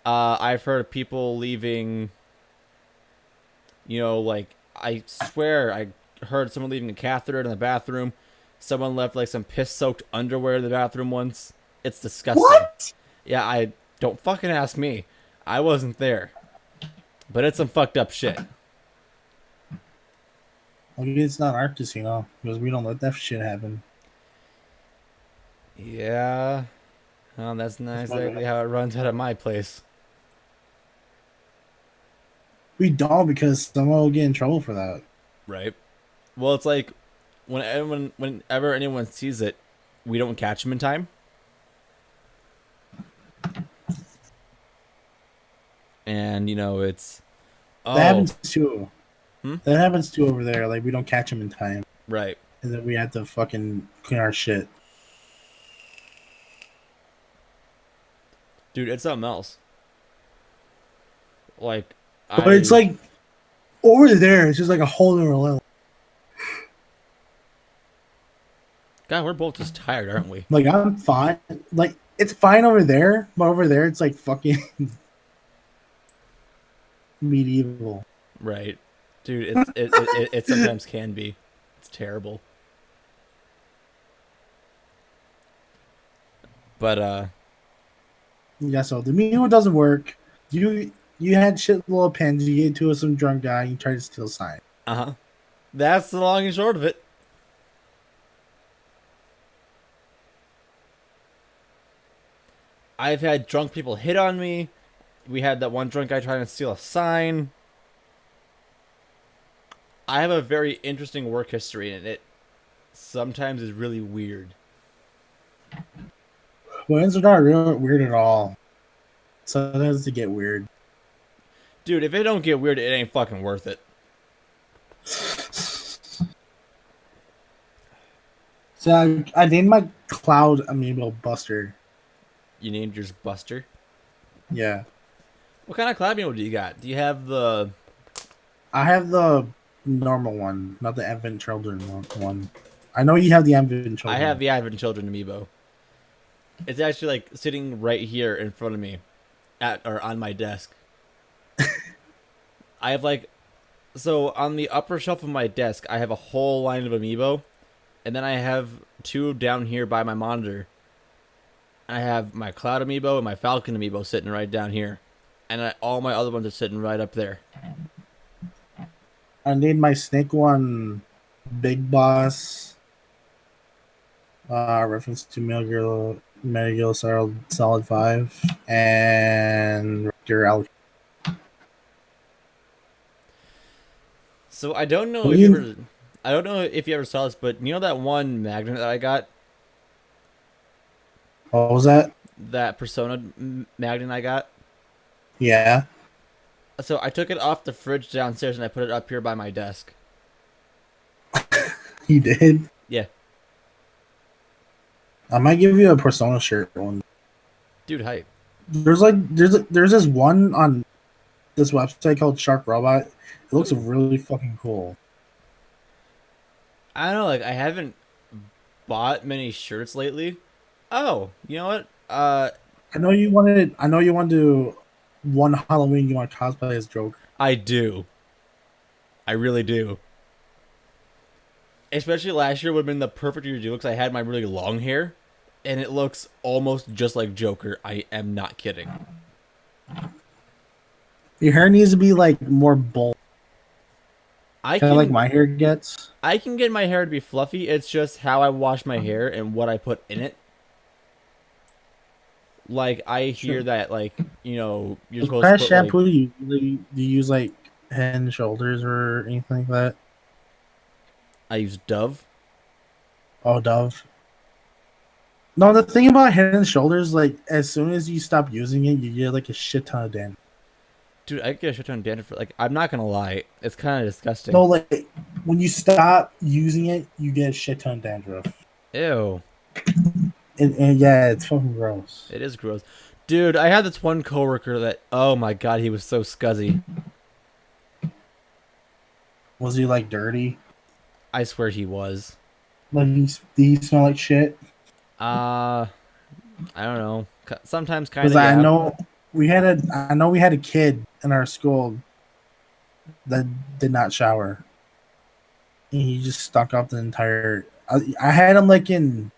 I've heard of people leaving. Like I swear I heard someone leaving a catheter in the bathroom. Someone left like some piss-soaked underwear in the bathroom once. It's disgusting. What? Yeah, Don't fucking ask me. I wasn't there. But it's some fucked up shit. Maybe it's not our casino because we don't let that shit happen. Yeah. Well, that's not exactly how it runs out of my place. We don't because someone will get in trouble for that. Right. Well, it's like whenever anyone sees it, we don't catch them in time. And, it's, That oh, happens too. hmm? That happens too over there. Like we don't catch them in time, Right. and then we have to fucking clean our shit. Dude, it's something else. Like, But it's like over there, it's just like a whole new level. God, we're both just tired, aren't we? Like I'm fine. Like it's fine over there, but over there it's like fucking medieval. Right. Dude, it sometimes can be. It's terrible. But, Yeah, so the meme doesn't work. You had shit little pens. You get into some drunk guy. And you try to steal sign. uh-huh. That's the long and short of it. I've had drunk people hit on me. We had that one drunk guy trying to steal a sign. I have a very interesting work history, and it sometimes is really weird. Wins are not real weird at all. Sometimes they get weird. Dude, if it don't get weird, it ain't fucking worth it. So I named my cloud amiibo Buster. You named yours Buster? Yeah. What kind of cloud meal do you got? Do you have the... I have the normal one, not the Advent Children one. I know you have the Advent Children. I have the Advent Children amiibo. It's actually like sitting right here in front of me, on my desk. I have like, so on the upper shelf of my desk, I have a whole line of amiibo, and then I have two down here by my monitor. I have my Cloud amiibo and my Falcon amiibo sitting right down here, and all my other ones are sitting right up there. I named my Snake one Big Boss. Reference to Metal Gear Solid 5 and Gear Alec. So I don't know if you ever saw this, but you know that one magnet that I got, What was that? that Persona magnet I got. Yeah. So I took it off the fridge downstairs and I put it up here by my desk. You did? Yeah. I might give you a Persona shirt one. Dude, hype. There's this one on this website called Shark Robot. It looks really fucking cool. I don't know, like I haven't bought many shirts lately. Oh, you know what? I know you wanted to one Halloween you want to cosplay as Joker. I do. I really do. Especially last year would have been the perfect year to do it because I had my really long hair, and it looks almost just like Joker. I am not kidding. Your hair needs to be like more bold. I Kind of like can my hair gets. I can get my hair to be fluffy. It's just how I wash my hair and what I put in it. Like I hear that, like you're What supposed kind to of put like shampoo do you use like Head and Shoulders or anything like that? I use Dove. Oh, Dove. No, the thing about Head and Shoulders, like as soon as you stop using it, you get like a shit ton of dandruff. Dude, I get a shit ton of dandruff. Like I'm not gonna lie, it's kind of disgusting. No, like when you stop using it, you get a shit ton of dandruff. Ew. And yeah, it's fucking gross. It is gross. Dude, I had this one coworker that, oh my god, he was so scuzzy. Was he like dirty? I swear he was. Like did he smell like shit? I don't know. Sometimes kind Because of. I Yeah. know we had a kid in our school that did not shower. And he just stunk up the entire. I had him like in.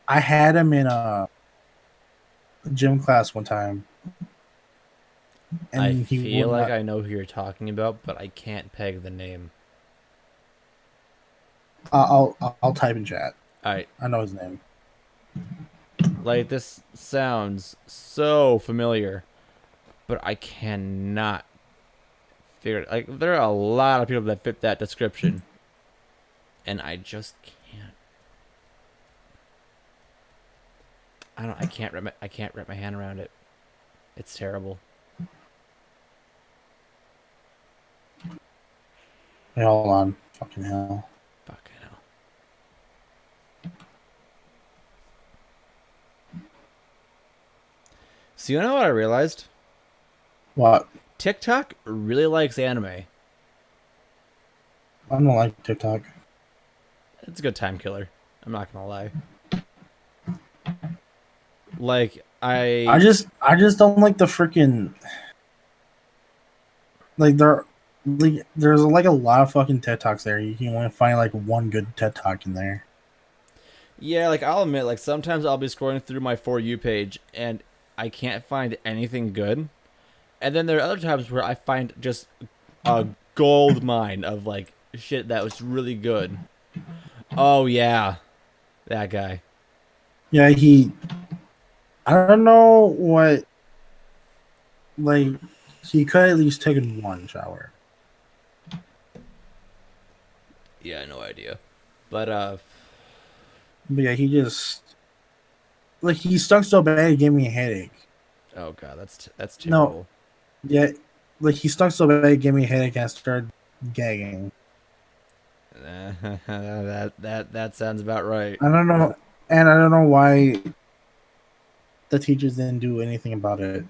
I had him in gym class one time, I and he feel would like not. I know who you're talking about, but I can't peg the name. I'll type in chat. I I know his name. like this sounds so familiar, but I cannot figure it. Like there are a lot of people that fit that description, and I just can't. I don't. I can't wrap my hand around it. It's terrible. Wait, hold on. Fucking hell. Fucking hell. So you know what I realized? What? TikTok really likes anime. I don't like TikTok. It's a good time killer. I'm not gonna lie. Like I just don't like the freaking like there's like a lot of fucking TED Talks there. You can only find like one good TED Talk in there. yeah, like I'll admit, like sometimes I'll be scrolling through my For You page and I can't find anything good. And then there are other times where I find just a gold mine of like shit that was really good. Oh yeah, that guy. Yeah, he. I don't know what. Like, he could at least take one shower. Yeah, no idea. But But yeah, he just like he stunk so bad he gave me a headache. oh god, that's No, terrible. yeah, like he stunk so bad he gave me a headache and I started gagging. That sounds about right. I don't know, and I don't know why the teachers didn't do anything about it.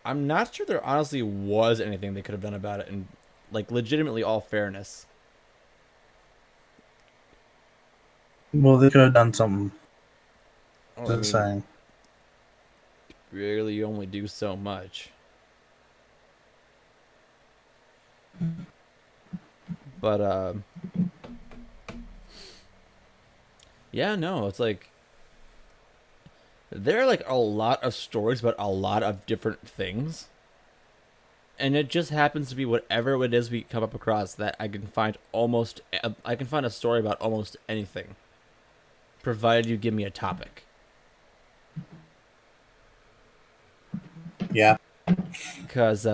I'm not sure there honestly was anything they could have done about it, and like legitimately all fairness. Well, they could have done something. Well, I Just mean, saying. really, you only do so much. But yeah, no, it's like there are like a lot of stories about a lot of different things, and it just happens to be whatever it is we come up across that I can find a story about almost anything, provided you give me a topic. Yeah. Cause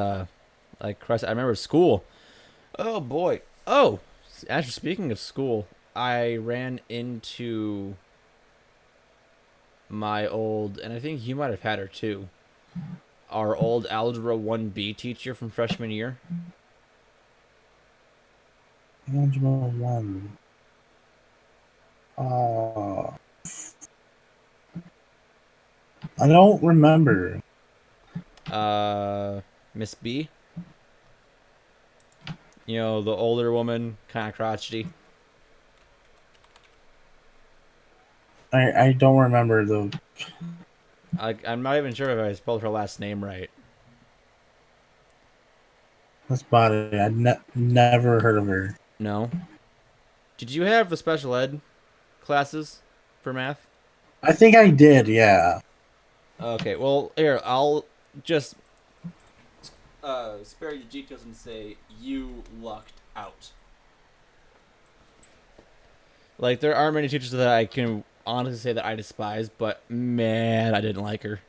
like Christ, I remember school. Oh boy. Oh, actually, speaking of school, I ran into my old, and I think you might have had her too. Our old Algebra 1B teacher from freshman year. Algebra 1. Uh, I don't remember. Uh, Miss B. You know, the older woman, kind of crotchety. I don't remember though. I'm not even sure if I spelled her last name right. That's about it. Never heard of her. No. Did you have the special ed classes for math? I think I did, yeah. Okay, well, here, I'll just spare you details and say you lucked out. Like, there are many teachers that I can honestly say that I despise, but man, I didn't like her.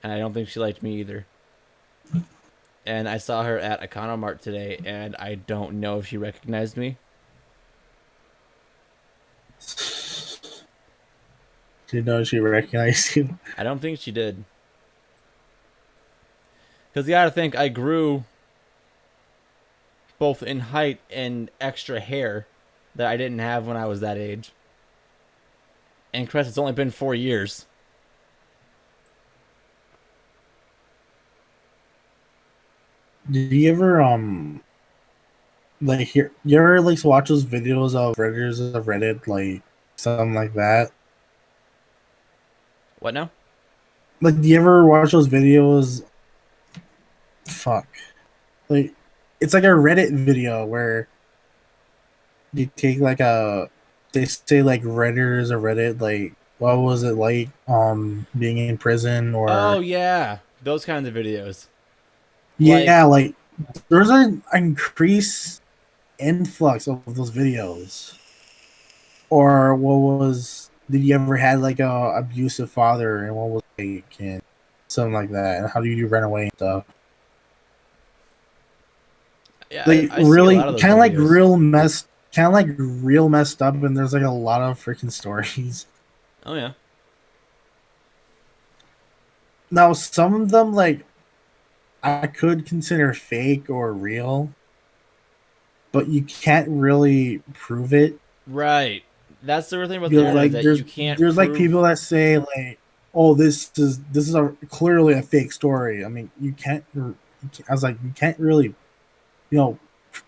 And I don't think she liked me either. And I saw her at Economart today, and I don't know if she recognized me. Did know she recognized you. I don't think she did. Because you gotta think, I grew both in height and extra hair that I didn't have when I was that age. And Crest, it's only been 4 years. Did you ever like hear you ever like watch those videos of redditors of Reddit like something like that? What now? Like do you ever watch those videos? Fuck. Like it's like a Reddit video where they take like a they say like redditors of Reddit like what was it like being in prison Oh or yeah, those kinds of videos. Like, yeah, like there's an increased influx of those videos. Or what was did you ever had like a abusive father and what was like and something like that? And how do you run away and stuff? yeah, Like I see a really lot of those kind of like videos. real messed up and there's like a lot of freaking stories. Oh yeah. Now some of them like I could consider fake or real, but you can't really prove it Right. That's the weird thing about the because internet is like that you can't there's like people prove. that say like, "Oh, this is a clearly a fake story." I mean, I was like, you can't really,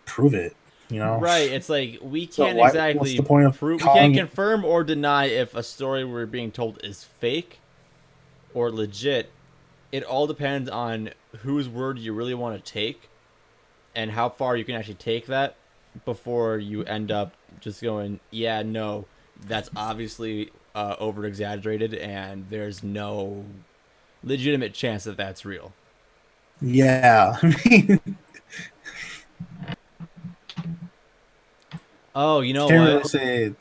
prove it. You know, Right. It's like we so can't why? What's the exactly point of prove. We can't calling it? confirm or deny if a story we're being told is fake or legit. It all depends on whose word you really want to take and how far you can actually take that before you end up just going, yeah, no, that's obviously over exaggerated and there's no legitimate chance that that's real. Yeah, I mean, Oh, you know can't really what? say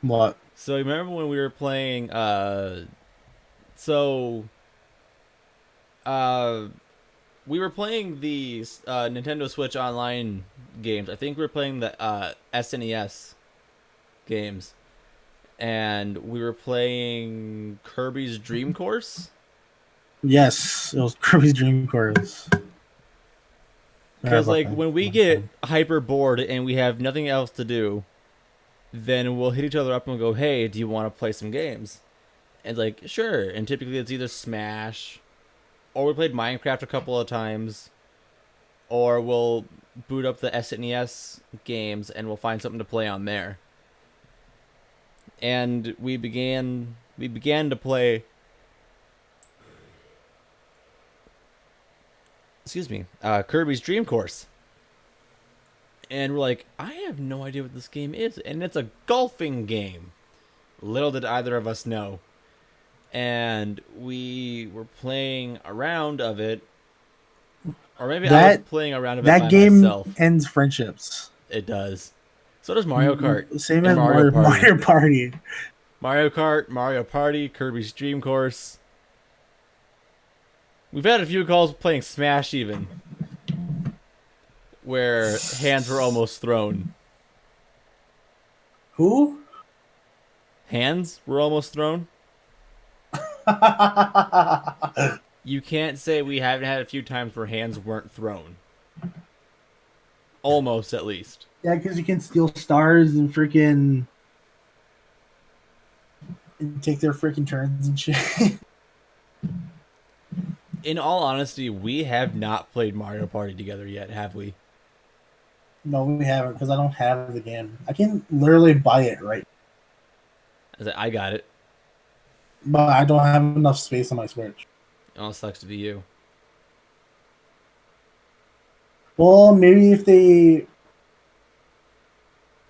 what. So remember when we were playing so uh we were playing the Nintendo Switch online games. I think we were playing the SNES games and we were playing Kirby's Dream Course. Yes, it was Kirby's Dream Course. Sorry Because about like that. when we My get phone. hyper bored and we have nothing else to do, then we'll hit each other up and go, "Hey, do you want to play some games?" And like, sure. And typically it's either Smash, or we played Minecraft a couple of times, or we'll boot up the SNES games and we'll find something to play on there. And we began to play. Excuse me, Kirby's Dream Course. And we're like, I have no idea what this game is, and it's a golfing game. Little did either of us know. And we were playing a round of it, or maybe I was That playing a round of it that by game myself. ends friendships. It does. So does Mario Kart Same and as Mario Party. Mario Party. Mario Kart, Mario Party, Kirby's Dream Course. We've had a few calls playing Smash even, where hands were almost thrown. Who? Hands were almost thrown? You can't say we haven't had a few times where hands weren't thrown. Almost, at least. Yeah, because you can steal stars and freaking and take their freaking turns and shit. In all honesty, we have not played Mario Party together yet, have we? No, we haven't because I don't have the game. I can literally buy it right, I got it. but I don't have enough space on my Switch. It all sucks to be you. Well, maybe if they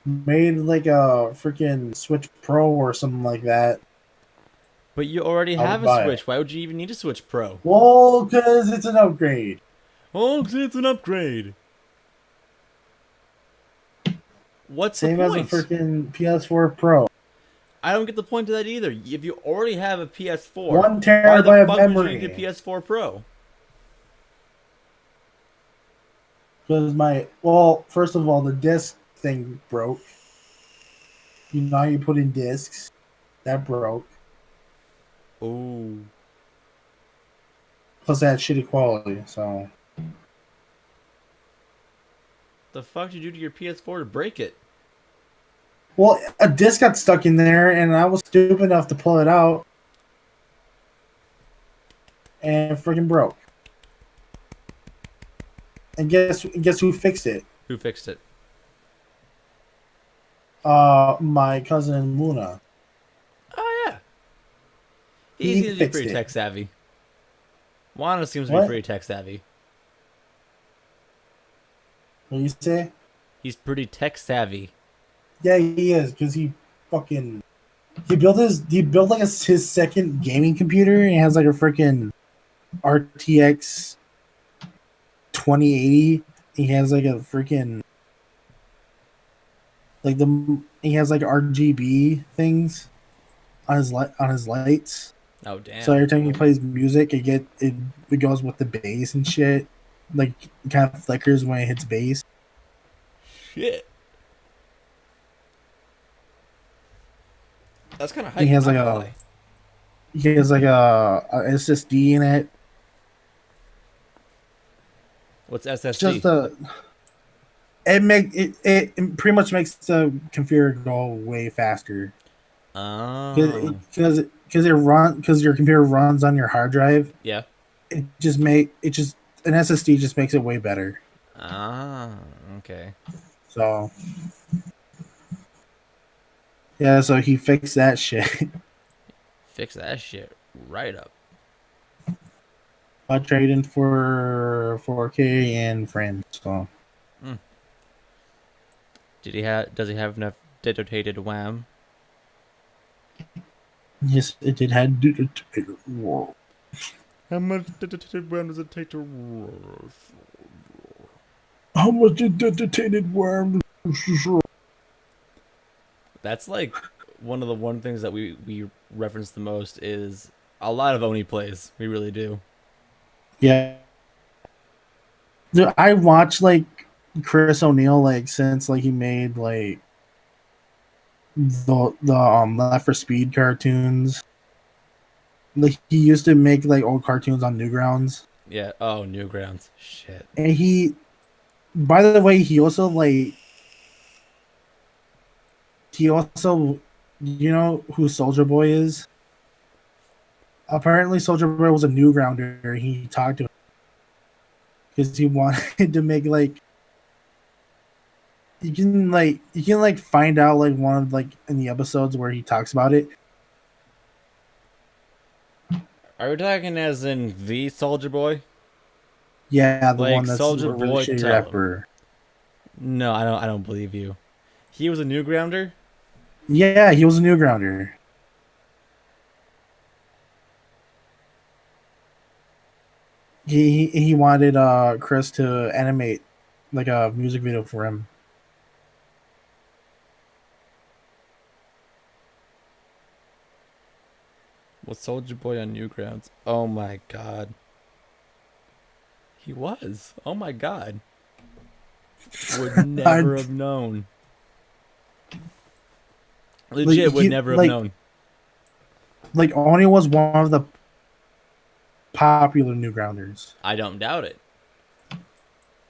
made like a freaking Switch Pro or something like that, But you already I have would a buy it. Switch. Why would you even need a Switch Pro? Well, because it's an upgrade. Oh, 'cause it's an upgrade. What's the Same as a point? freaking PS4 Pro. I don't get the point of that either. If you already have a PS4, One why the terabyte of fuck would you need a memory. PS4 Pro? Because well, first of all, the disc thing broke. You know how you put in discs? That broke. Oh. Plus, that had shitty quality. So, The fuck did you do to your PS4 to break it? well, a disc got stuck in there, and I was stupid enough to pull it out, and it freaking broke. And guess who fixed it? Who fixed it? My cousin Muna. Oh, yeah. He He seems to be fixed pretty it. tech savvy. Juana seems to be What? pretty tech savvy. What do you say? He's pretty tech savvy. Yeah, he is, because he fucking he built like his second gaming computer, and he has like a freaking RTX 2080. He has like a freaking like the he has like RGB things on his lights. Oh So damn. every time he plays music, it goes with the bass and shit. Like it kind of flickers when it hits bass. Shit. That's kind of He hype. has Not like gonna a lie. he has like a SSD in it. What's It's just SSD? a it pretty much makes the computer go way faster Oh. because your computer runs on your hard drive. Yeah. It just an SSD just makes it way better. Ah. Okay. So yeah, so he fixed that shit. Fix that shit right up. I traded for 4K and friends. So Mm. Did he have? Does he have enough dedicated wham? yes, it did had How much dedicated wham does it take to? how much did dedicated worm? That's like one things that we reference the most is a lot of Oni plays. We really do. Yeah, dude, I watched like Chris O'Neill like since like he made like the Left for Speed cartoons. Like he used to make like old cartoons on Newgrounds, Yeah. Oh, Newgrounds. Shit. and he. By the way, he also, you know who Soldier Boy is? Apparently, Soldier Boy was a Newgrounder. He talked to him because he wanted to make like you can like find out like one of like in the episodes where he talks about it. Are we talking as in the Soldier Boy? Yeah, the one Like that's Soldier a really Boy, shitty tell him. rapper. No, I don't. I don't believe you. He was a Newgrounder. Yeah, he was a Newgrounder. He wanted Chris to animate like a music video for him. Was Soldier Boy on Newgrounds? Oh my god. He was. Oh my god. Would I never have known. like Legit would he never have known. like Oni was one of the popular Newgrounders, I don't doubt it.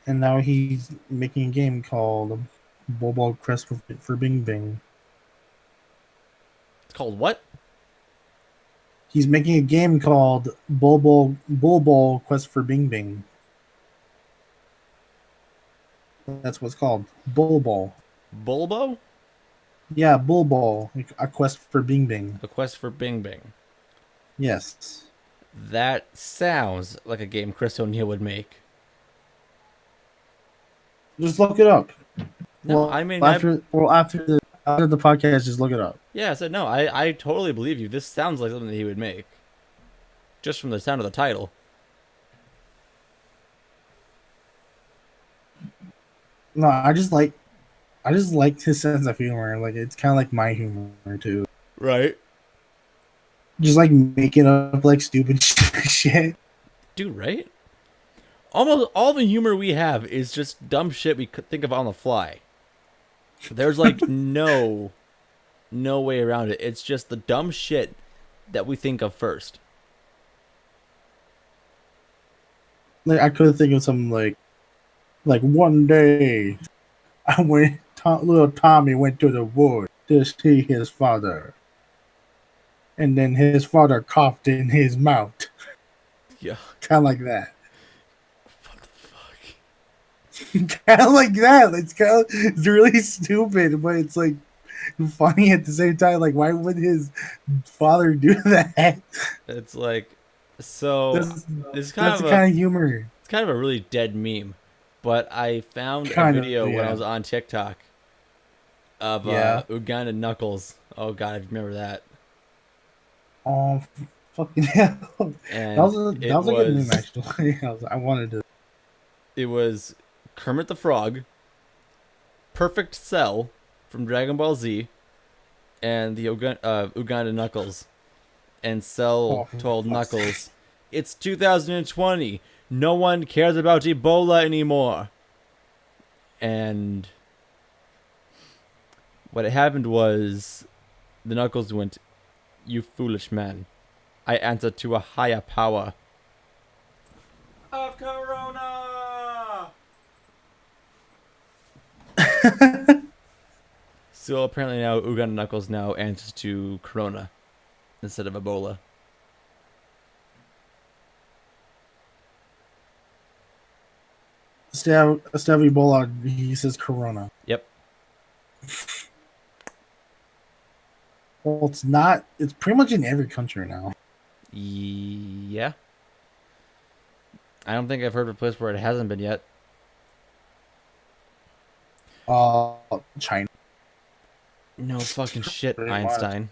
and now he's making a game called Bobo Quest for Bing Bing. It's called what? He's making a game called Bobo Quest for Bing Bing. That's what it's called. Bulbo. Bulbo? Yeah, Bulbo. Like a quest for Bing Bing. A Quest for Bing Bing. Yes. That sounds like a game Chris O'Neill would make. Just look it up. No, I mean, After the podcast, just look it up. yeah, I said no. I totally believe you. This sounds like something that he would make. Just from the sound of the title. No, I just like his sense of humor. Like it's kind of like my humor too. Right. Just like making up like stupid shit. Dude, right? Almost all the humor we have is just dumb shit we could think of on the fly. There's like no way around it. It's just the dumb shit that we think of first. Like I could think of something like one day I went. Little Tommy went to the woods to see his father, and then his father coughed in his mouth, Yeah. kind of like that. What the fuck? Kind of like that. It's really stupid, but it's like funny at the same time. Like, why would his father do that? It's like so That's it's that's kind the of a kind of humor. it's kind of a really dead meme. But I found a Kind of, video when I yeah. was on TikTok of Yeah. Uganda Knuckles. Oh god, I remember that. Oh, fucking hell. And That it was a good meme was actually. I wanted to. it was Kermit the Frog, Perfect Cell from Dragon Ball Z, and the Uganda Knuckles. And Cell Oh, for told fuck's sake. Knuckles, "It's 2020. No one cares about Ebola anymore." And what had happened was the Knuckles went, "You foolish man. I answer to a higher power." Of Corona! So apparently now Uganda Knuckles now answers to Corona instead of Ebola. Instead of Ebola, he says Corona. Yep. Well, it's not. It's pretty much in every country now. Yeah. I don't think I've heard of a place where it hasn't been yet. China, No fucking shit, pretty much. Einstein.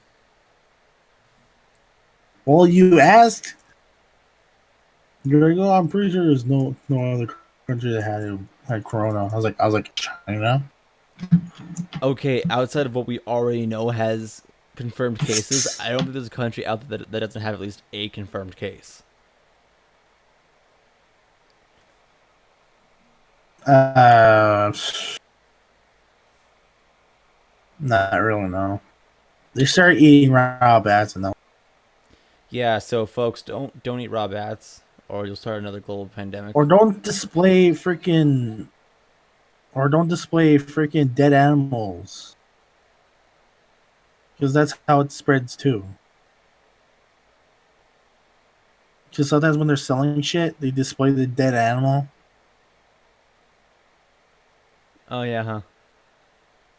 Well, you asked. You're like, oh, I'm pretty sure there's no other country that had Corona. I was like China. Okay, outside of what we already know has confirmed cases, I don't think there's a country out there that doesn't have at least a confirmed case. Uh, Not really. No. They start eating raw bats and Yeah, so folks, don't eat raw bats, or you'll start another global pandemic. or don't display freaking dead animals because that's how it spreads too. Because sometimes when they're selling shit, they display the dead animal. Oh yeah, huh?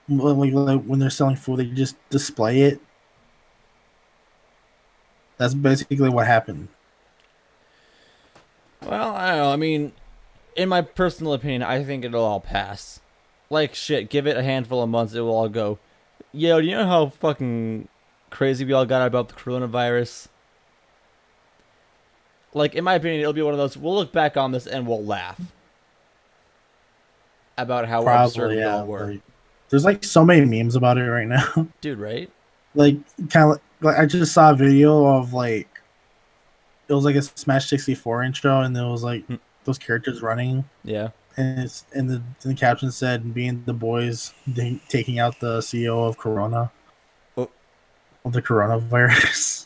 Like when they're selling food, they just display it. That's basically what happened. Well, I don't know. I mean, in my personal opinion, I think it'll all pass. Like shit, give it a handful of months, it will all go. Yo, do you know how fucking crazy we all got about the coronavirus? Like, in my opinion, it'll be one of those. We'll look back on this and we'll laugh about how absurd Probably, we all yeah. were, Like, there's like so many memes about it right now. dude. Right? Like, kind of like I just saw a video of like it was like a Smash 64 intro, and there was like Hmm. those characters running, Yeah. and the caption said, "Being the boys taking out the CEO of Corona Oh, of the coronavirus."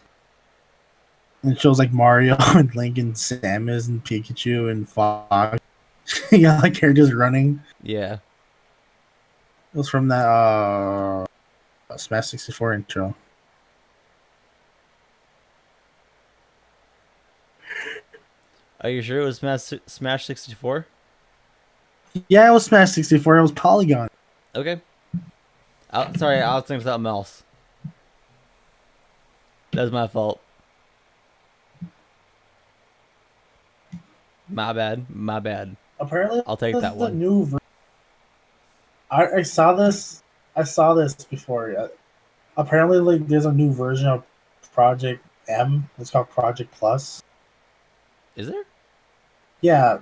And it shows like Mario and Link and Samus and Pikachu and Fox. You got like characters running. yeah. It was from that Smash 64 intro. Are you sure it was Smash 64? Yeah, it was Smash 64. It was Polygon. Okay. Sorry, I was thinking something else. That's my fault. My bad. My bad. Apparently, I'll take this that is the one. new. I saw this. I saw this before. Apparently, like there's a new version of Project M. It's called Project Plus. Is there? Yeah,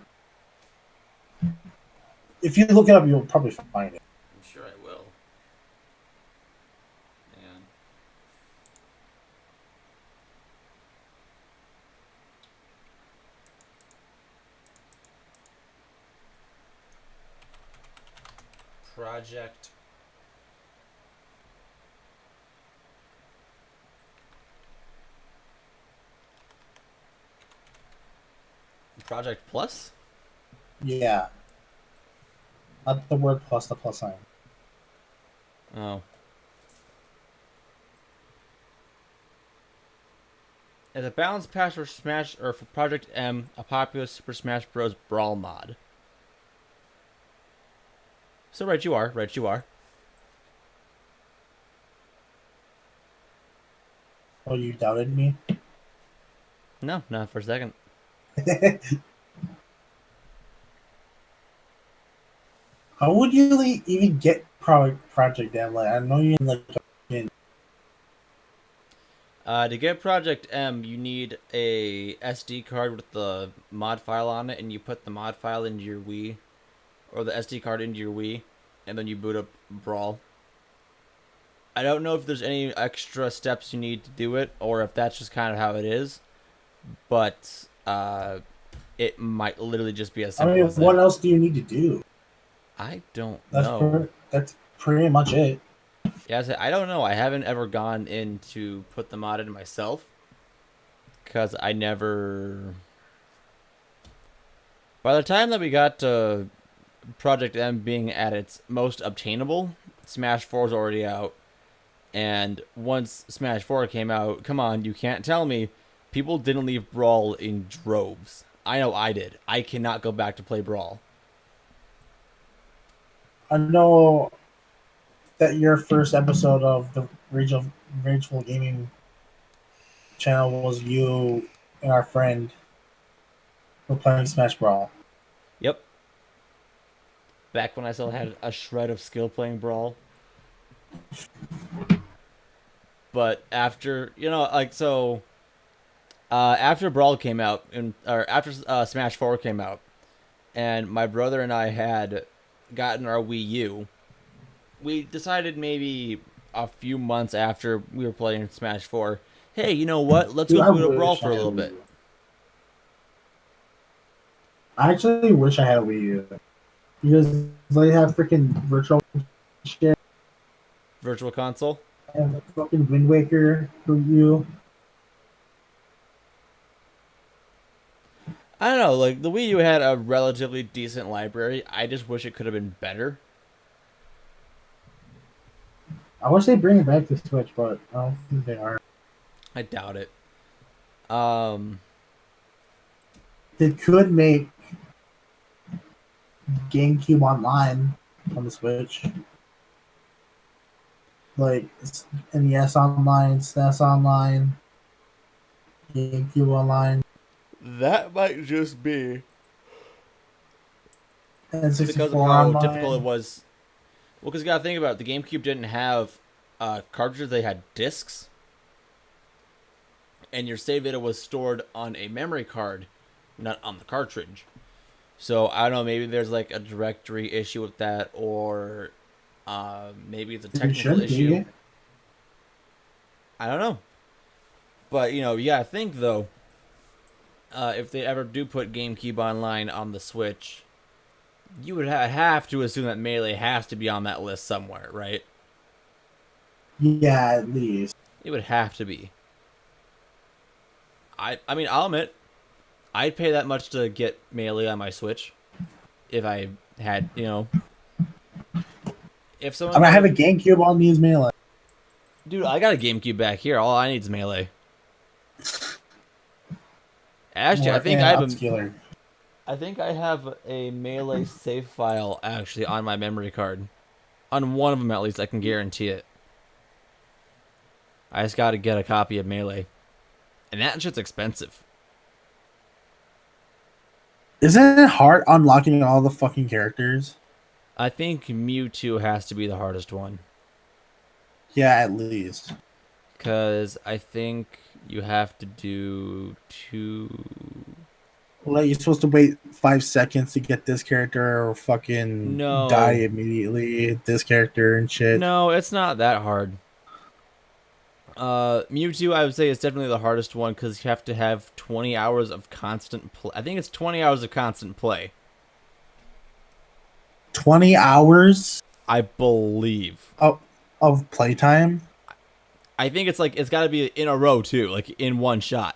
if you look it up, you'll probably find it. I'm sure I will. Man. Project. Project Plus? Yeah, not the word plus, the plus sign. Oh. As a balanced patch for Smash or for Project M, a popular Super Smash Bros. Brawl mod. So right you are, right you are. Oh, you doubted me? No, not for a second. How would you even get Project M? Like, I know you like. To get Project M, you need a SD card with the mod file on it, and you put the mod file into your Wii, or the SD card into your Wii, and then you boot up Brawl. I don't know if there's any extra steps you need to do it, or if that's just kind of how it is, but it might literally just be as I simple mean, as what that. else do you need to do? I don't know. That's pretty much it. Yeah, I don't know. I haven't ever gone in to put the mod in myself because I never. By the time that we got to Project M being at its most obtainable, Smash 4 is already out. And once Smash 4 came out, come on, you can't tell me people didn't leave Brawl in droves. I know I did. I cannot go back to play Brawl. I know that your first episode of the Rageful Gaming channel was you and our friend were playing Smash Brawl. Yep. Back when I still had a shred of skill playing Brawl. But after, after Brawl came out, or after Smash 4 came out, and my brother and I had gotten our Wii U, we decided maybe a few months after we were playing Smash 4, hey, you know what? Let's Dude, go I boot up Brawl wish for I a had little a Wii bit. U. I actually wish I had a Wii U because they have freaking virtual shit Virtual console. and the fucking Wind Waker for you. I don't know, like the Wii U had a relatively decent library. I just wish it could have been better. I wish they bring it back to Switch, but I don't think they are. I doubt it. Um, They could make GameCube Online on the Switch, like NES Online, SNES Online, GameCube Online, that might just be and because of 64 how typical it Online. was. Well, because you gotta think about it, the GameCube didn't have cartridges; they had discs, and your save data was stored on a memory card, not on the cartridge. So I don't know. Maybe there's like a directory issue with that, or maybe it's a It technical should issue. be. I don't know. But you gotta think though. If they ever do put GameCube Online on the Switch, you would have to assume that Melee has to be on that list somewhere, right? Yeah, at least. It would have to be. I mean, I'll admit, I'd pay that much to get Melee on my Switch if I had, if someone I'm gonna have wanted, a GameCube on these Melee. dude, I got a GameCube back here. All I need is Melee. Actually, More upscaler. I think I have a Melee save file actually on my memory card. On one of them, at least, I can guarantee it. I just got to get a copy of Melee, and that shit's expensive. Isn't it hard unlocking all the fucking characters? I think Mewtwo has to be the hardest one. Yeah, at least. Because I think you have to do two. Like, you're supposed to wait 5 seconds to get this character or fucking No. die immediately. This character and shit. No, it's not that hard. Mewtwo, I would say, is definitely the hardest one because you have to have 20 hours of constant play. I think it's 20 hours of constant play. 20 hours? I believe. Of playtime? I think it's got to be in a row too, like in one shot.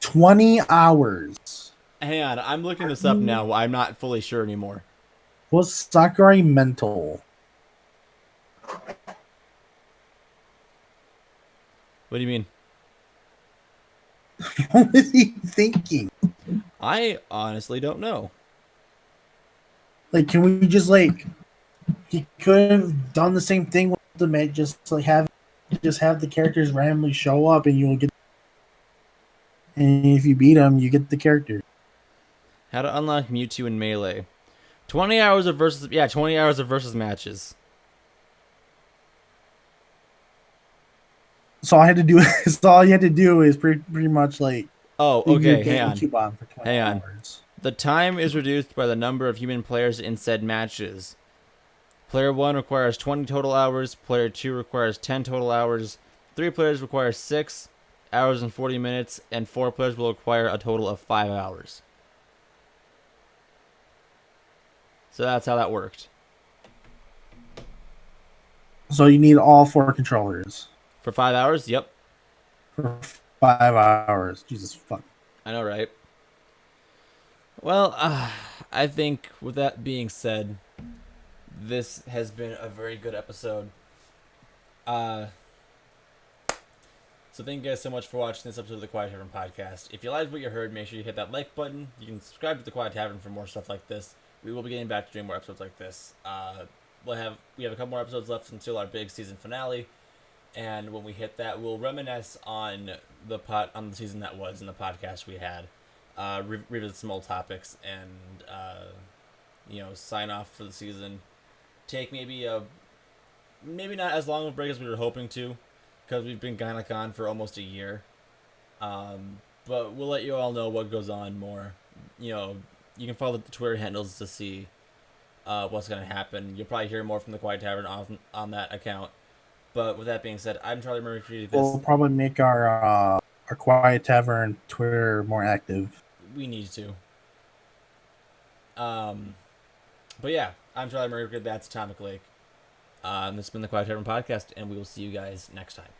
20 hours. Hang on, I'm looking this up now. I'm not fully sure anymore. Was Sakurai mental? What do you mean? What was he thinking? I honestly don't know. Like, can we just he could have done the same thing with Ultimate, just have the characters randomly show up and you'll get, and if you beat them, you get the character. How to unlock Mewtwo in Melee. 20 hours of versus. Yeah, 20 hours of versus matches. So all I had to do so all you had to do is pretty much like Oh, leave your okay. Hang on. GameCube on for 20 Hang on. hours. The time is reduced by the number of human players in said matches. Player 1 requires 20 total hours. Player 2 requires 10 total hours. 3 players require 6 hours and 40 minutes. And 4 players will require a total of 5 hours. So that's how that worked. So you need all 4 controllers For 5 hours? Yep. for 5 hours. Jesus fuck. I know, right? Well, I think with that being said, this has been a very good episode. So thank you guys so much for watching this episode of the Quiet Tavern Podcast. If you liked what you heard, make sure you hit that like button. You can subscribe to the Quiet Tavern for more stuff like this. We will be getting back to doing more episodes like this. We have a couple more episodes left until our big season finale, and when we hit that, we'll reminisce on the season that was and the podcast we had. Revisit some old topics and sign off for the season. Take maybe not as long of a break as we were hoping to, because we've been kind of gone for almost a year. But we'll let you all know what goes on more. You can follow the Twitter handles to see what's going to happen. You'll probably hear more from the Quiet Tavern on that account. But with that being said, I'm Charlie Murray. We'll probably make our Quiet Tavern Twitter more active. We need to. But yeah, I'm Charlie Murray. That's Atomic Lake. This has been the Quiet Tavern Podcast, and we will see you guys next time.